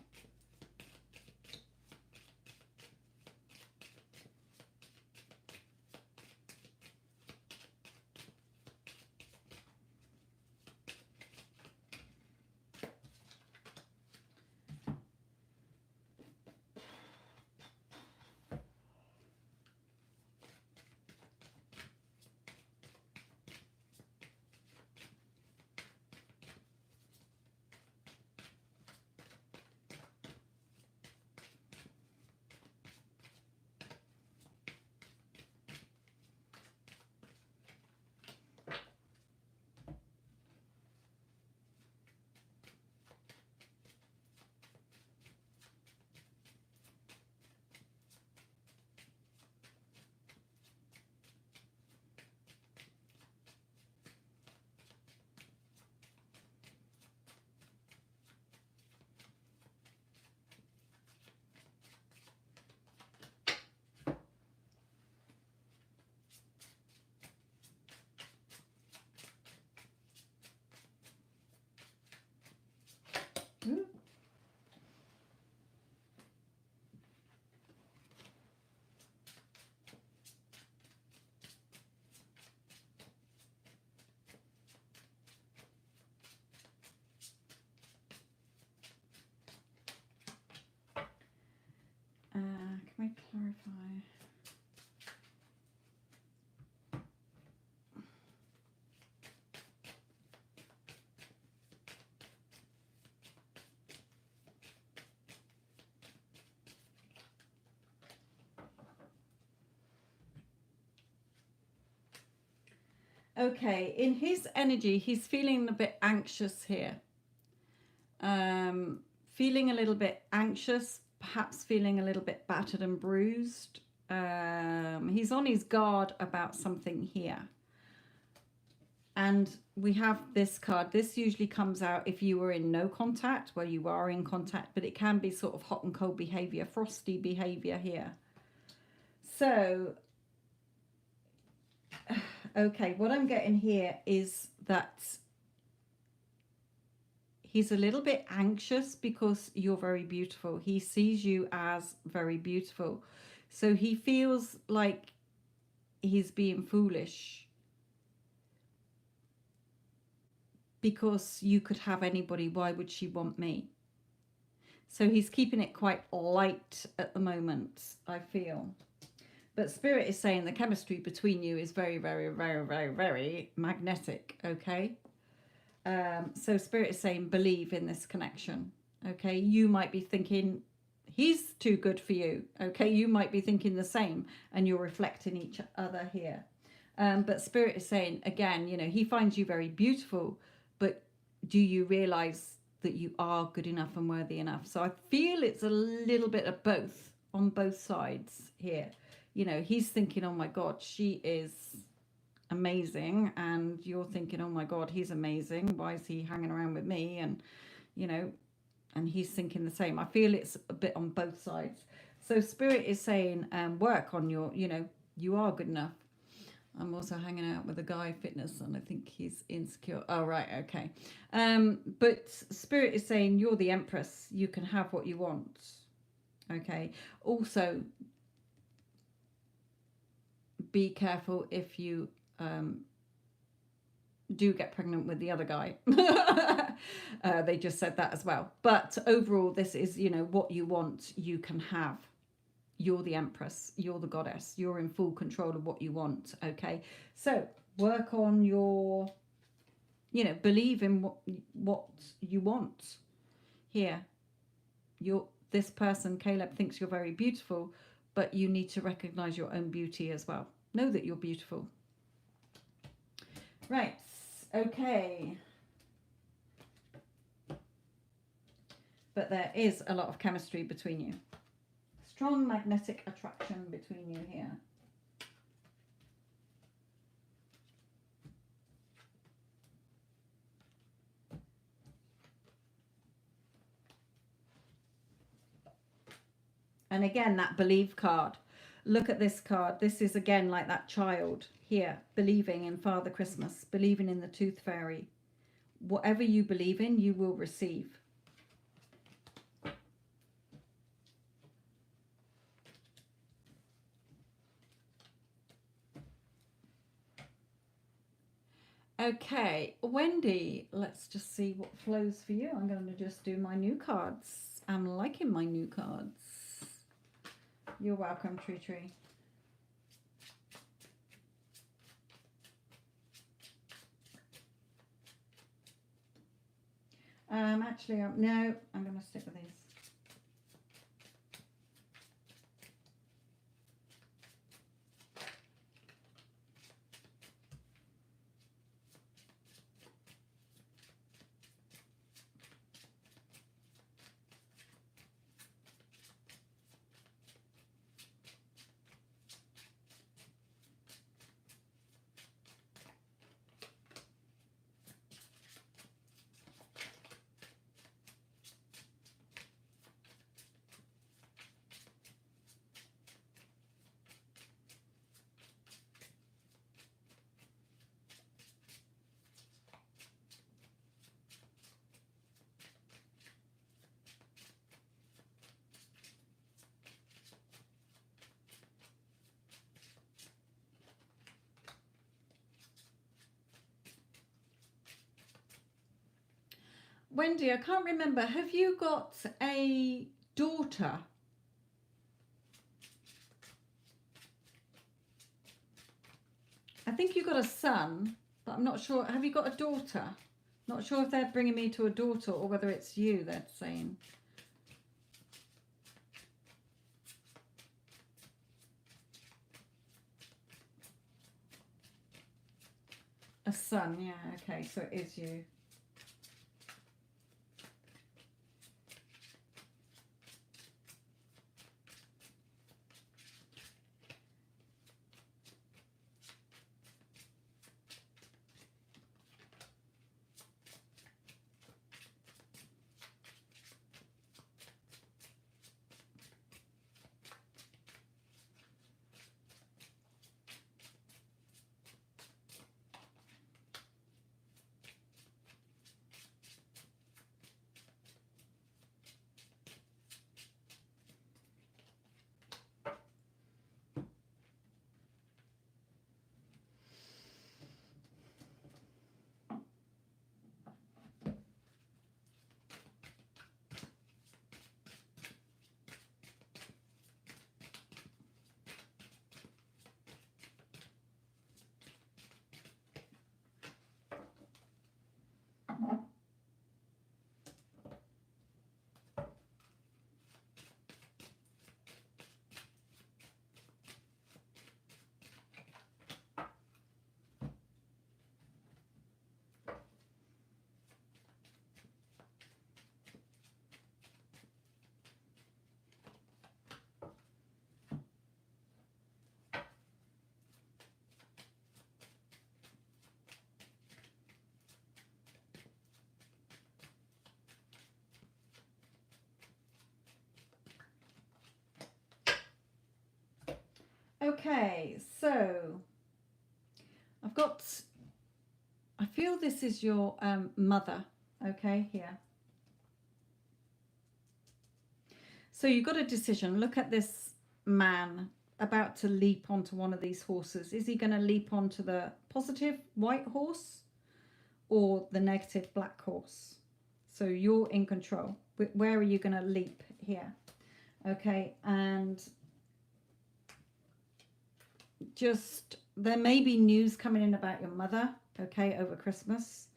Okay, in his energy, he's feeling a bit anxious here. Feeling a little bit anxious, perhaps feeling a little bit battered and bruised. He's on his guard about something here. And we have this card. This usually comes out if you were in no contact, where you are in contact, but it can be sort of hot and cold behavior, frosty behavior here. So, okay, what I'm getting here is that he's a little bit anxious because you're very beautiful. He sees you as very beautiful. So he feels like he's being foolish because you could have anybody. Why would she want me? So he's keeping it quite light at the moment, I feel. But Spirit is saying the chemistry between you is very, very, very, very, very magnetic, okay? So Spirit is saying believe in this connection, okay? You might be thinking he's too good for you, okay? You might be thinking the same, and you're reflecting each other here. But Spirit is saying, again, you know, he finds you very beautiful, but do you realize that you are good enough and worthy enough? So I feel it's a little bit of both on both sides here. You know, he's thinking, oh my God, she is amazing, and you're thinking, oh my God, he's amazing, why is he hanging around with me? And you know, and he's thinking the same. I feel it's a bit on both sides. So Spirit is saying work on your, you know, you are good enough. I'm also hanging out with a guy, fitness, and I think he's insecure. Oh right, okay. But Spirit is saying you're the Empress, you can have what you want, okay? Also be careful if you do get pregnant with the other guy. They just said that as well. But overall, this is, you know, what you want, you can have. You're the Empress. You're the goddess. You're in full control of what you want, okay? So work on your, you know, believe in what you want here. This person, Caleb, thinks you're very beautiful, but you need to recognize your own beauty as well. Know that you're beautiful. Right. Okay. But there is a lot of chemistry between you. Strong magnetic attraction between you here. And again, that believe card. Look at this card. This is again like that child here, believing in Father Christmas, believing in the Tooth Fairy. Whatever you believe in, you will receive. Okay, Wendy, let's just see what flows for you. I'm going to just do my new cards. I'm liking my new cards. You're welcome, Tree Tree. Actually, no, I'm going to stick with these. Wendy, I can't remember. Have you got a daughter? I think you got a son, but I'm not sure. Have you got a daughter? Not sure if they're bringing me to a daughter or whether it's you, they're saying. sun, yeah, okay, so it is you. Okay, so I feel this is your mother, okay, here. So you've got a decision. Look at this man about to leap onto one of these horses. Is he going to leap onto the positive white horse or the negative black horse? So you're in control. Where are you going to leap here? Okay, and just there may be news coming in about your mother, okay, over Christmas.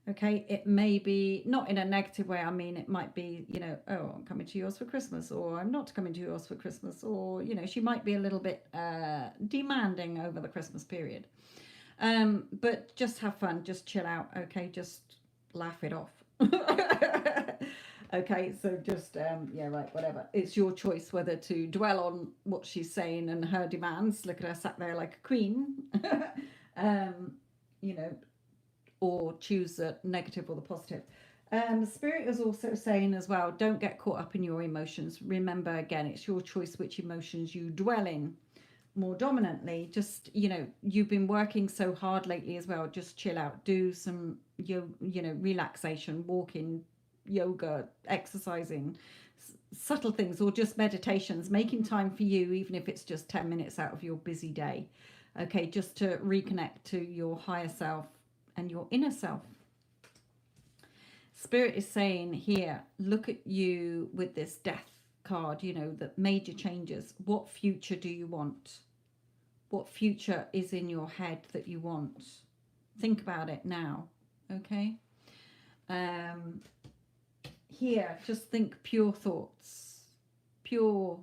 Okay, it may be not in a negative way. I mean, it might be, you know, oh, I'm coming to yours for Christmas, or I'm not coming to yours for Christmas, or, you know, she might be a little bit demanding over the Christmas period. But just have fun, just chill out, okay, just laugh it off. Okay, so just, yeah, right, whatever. It's your choice whether to dwell on what she's saying and her demands. Look at her sat there like a queen. You know, or choose the negative or the positive. Spirit is also saying as well, don't get caught up in your emotions. Remember, again, it's your choice which emotions you dwell in more dominantly. Just, you know, you've been working so hard lately as well. Just chill out, do some, you know, relaxation, walking, yoga, exercising, subtle things, or just meditations, making time for you, even if it's just 10 minutes out of your busy day. Okay, just to reconnect to your higher self and your inner self. Spirit is saying here, look at you with this death card, you know, that major changes. What future do you want? What future is in your head that you want? Think about it now, okay? Here, just think pure thoughts. Pure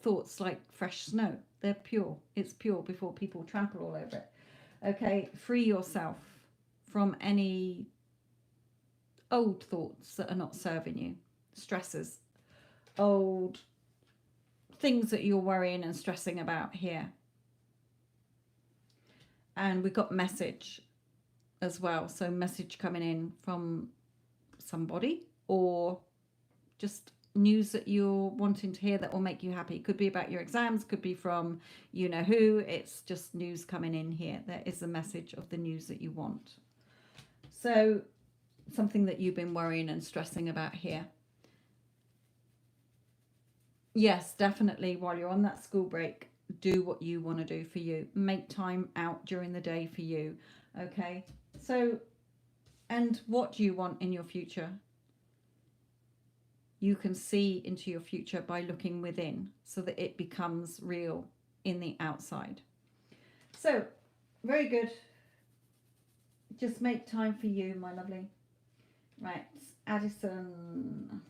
thoughts like fresh snow. They're pure. It's pure before people trample all over it. Okay, free yourself from any old thoughts that are not serving you, stresses, old things that you're worrying and stressing about here. And we've got message as well. So message coming in from somebody or just news that you're wanting to hear that will make you happy. Could be about your exams, could be from you know who. It's just news coming in here. There is a message of the news that you want. So something that you've been worrying and stressing about here. Yes, definitely, while you're on that school break, do what you want to do for you. Make time out during the day for you. Okay, so, and what do you want in your future? You can see into your future by looking within so that it becomes real in the outside. So, very good. Just make time for you, my lovely. Right, Addison.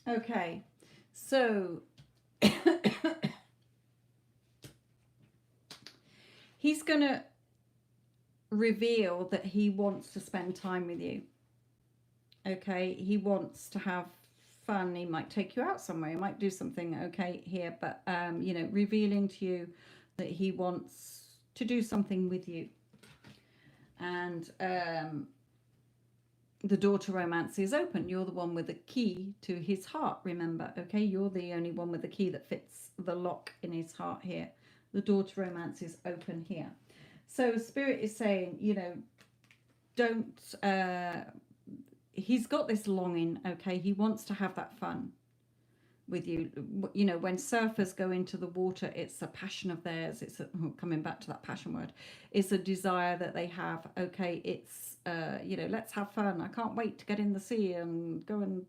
Okay, so he's going to reveal that he wants to spend time with you. Okay, he wants to have fun. He might take you out somewhere. He might do something okay here, but you know, revealing to you that he wants to do something with you. And the door to romance is open. You're the one with the key to his heart, remember, okay? You're the only one with the key that fits the lock in his heart here. The door to romance is open here. So Spirit is saying, you know, don't, he's got this longing, okay? He wants to have that fun with you. You know, when surfers go into the water, it's a passion of theirs. It's coming back to that passion word. It's a desire that they have. Okay, it's you know, let's have fun. I can't wait to get in the sea and go and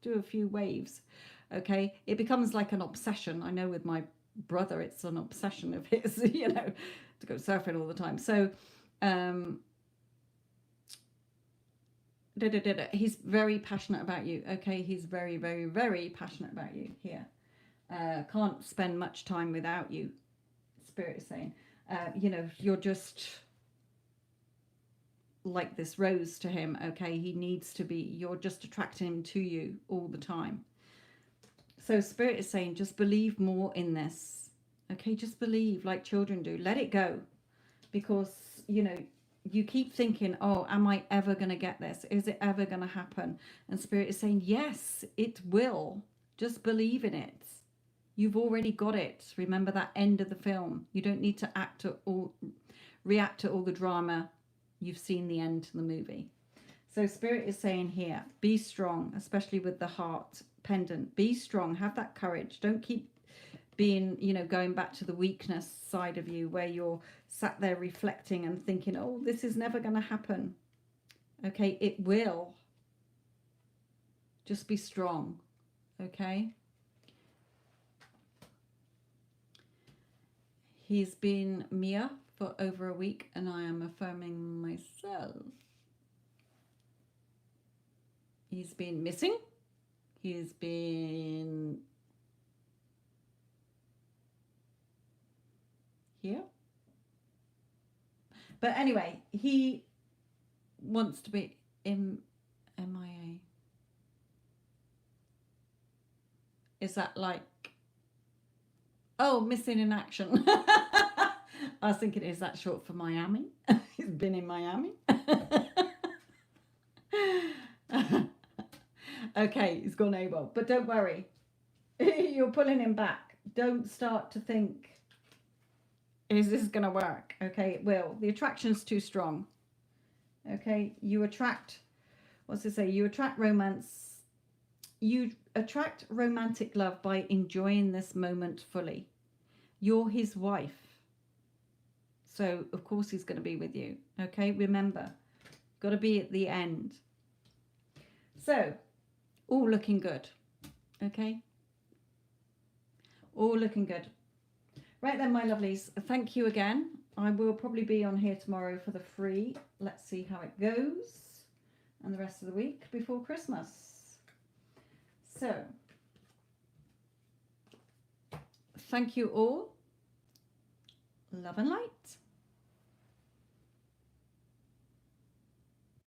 do a few waves. Okay, it becomes like an obsession. I know with my brother, it's an obsession of his. You know, to go surfing all the time. So he's very passionate about you. Okay, he's very, very, very passionate about you here. Can't spend much time without you, Spirit is saying. You know, you're just like this rose to him. Okay, he needs to be, you're just attracting him to you all the time. So Spirit is saying, just believe more in this. Okay, just believe like children do. Let it go. Because, you know, you keep thinking, oh, am I ever going to get this? Is it ever going to happen? And Spirit is saying, yes, it will. Just believe in it. You've already got it. Remember that end of the film. You don't need to react to all the drama. You've seen the end to the movie. So Spirit is saying here, be strong, especially with the heart pendant. Be strong. Have that courage. Don't keep being, you know, going back to the weakness side of you where you're sat there reflecting and thinking, oh, this is never going to happen. Okay, it will. Just be strong. Okay. He's been Mia for over a week and I am affirming myself. He's been missing. He's been here. But anyway, he wants to be MIA. Is that like, oh, missing in action? I was thinking, is that short for Miami? He's been in Miami. Okay, he's gone AWOL. But don't worry. You're pulling him back. Don't start to think, is this going to work? Okay, it will. The attraction's too strong. Okay, you attract, what's it say? You attract romance. You attract romantic love by enjoying this moment fully. You're his wife. So, of course, he's going to be with you. Okay, remember, got to be at the end. So, all looking good. Okay? All looking good. Right then, my lovelies, thank you again. I will probably be on here tomorrow for the free. Let's see how it goes. And the rest of the week before Christmas. So, thank you all. Love and light.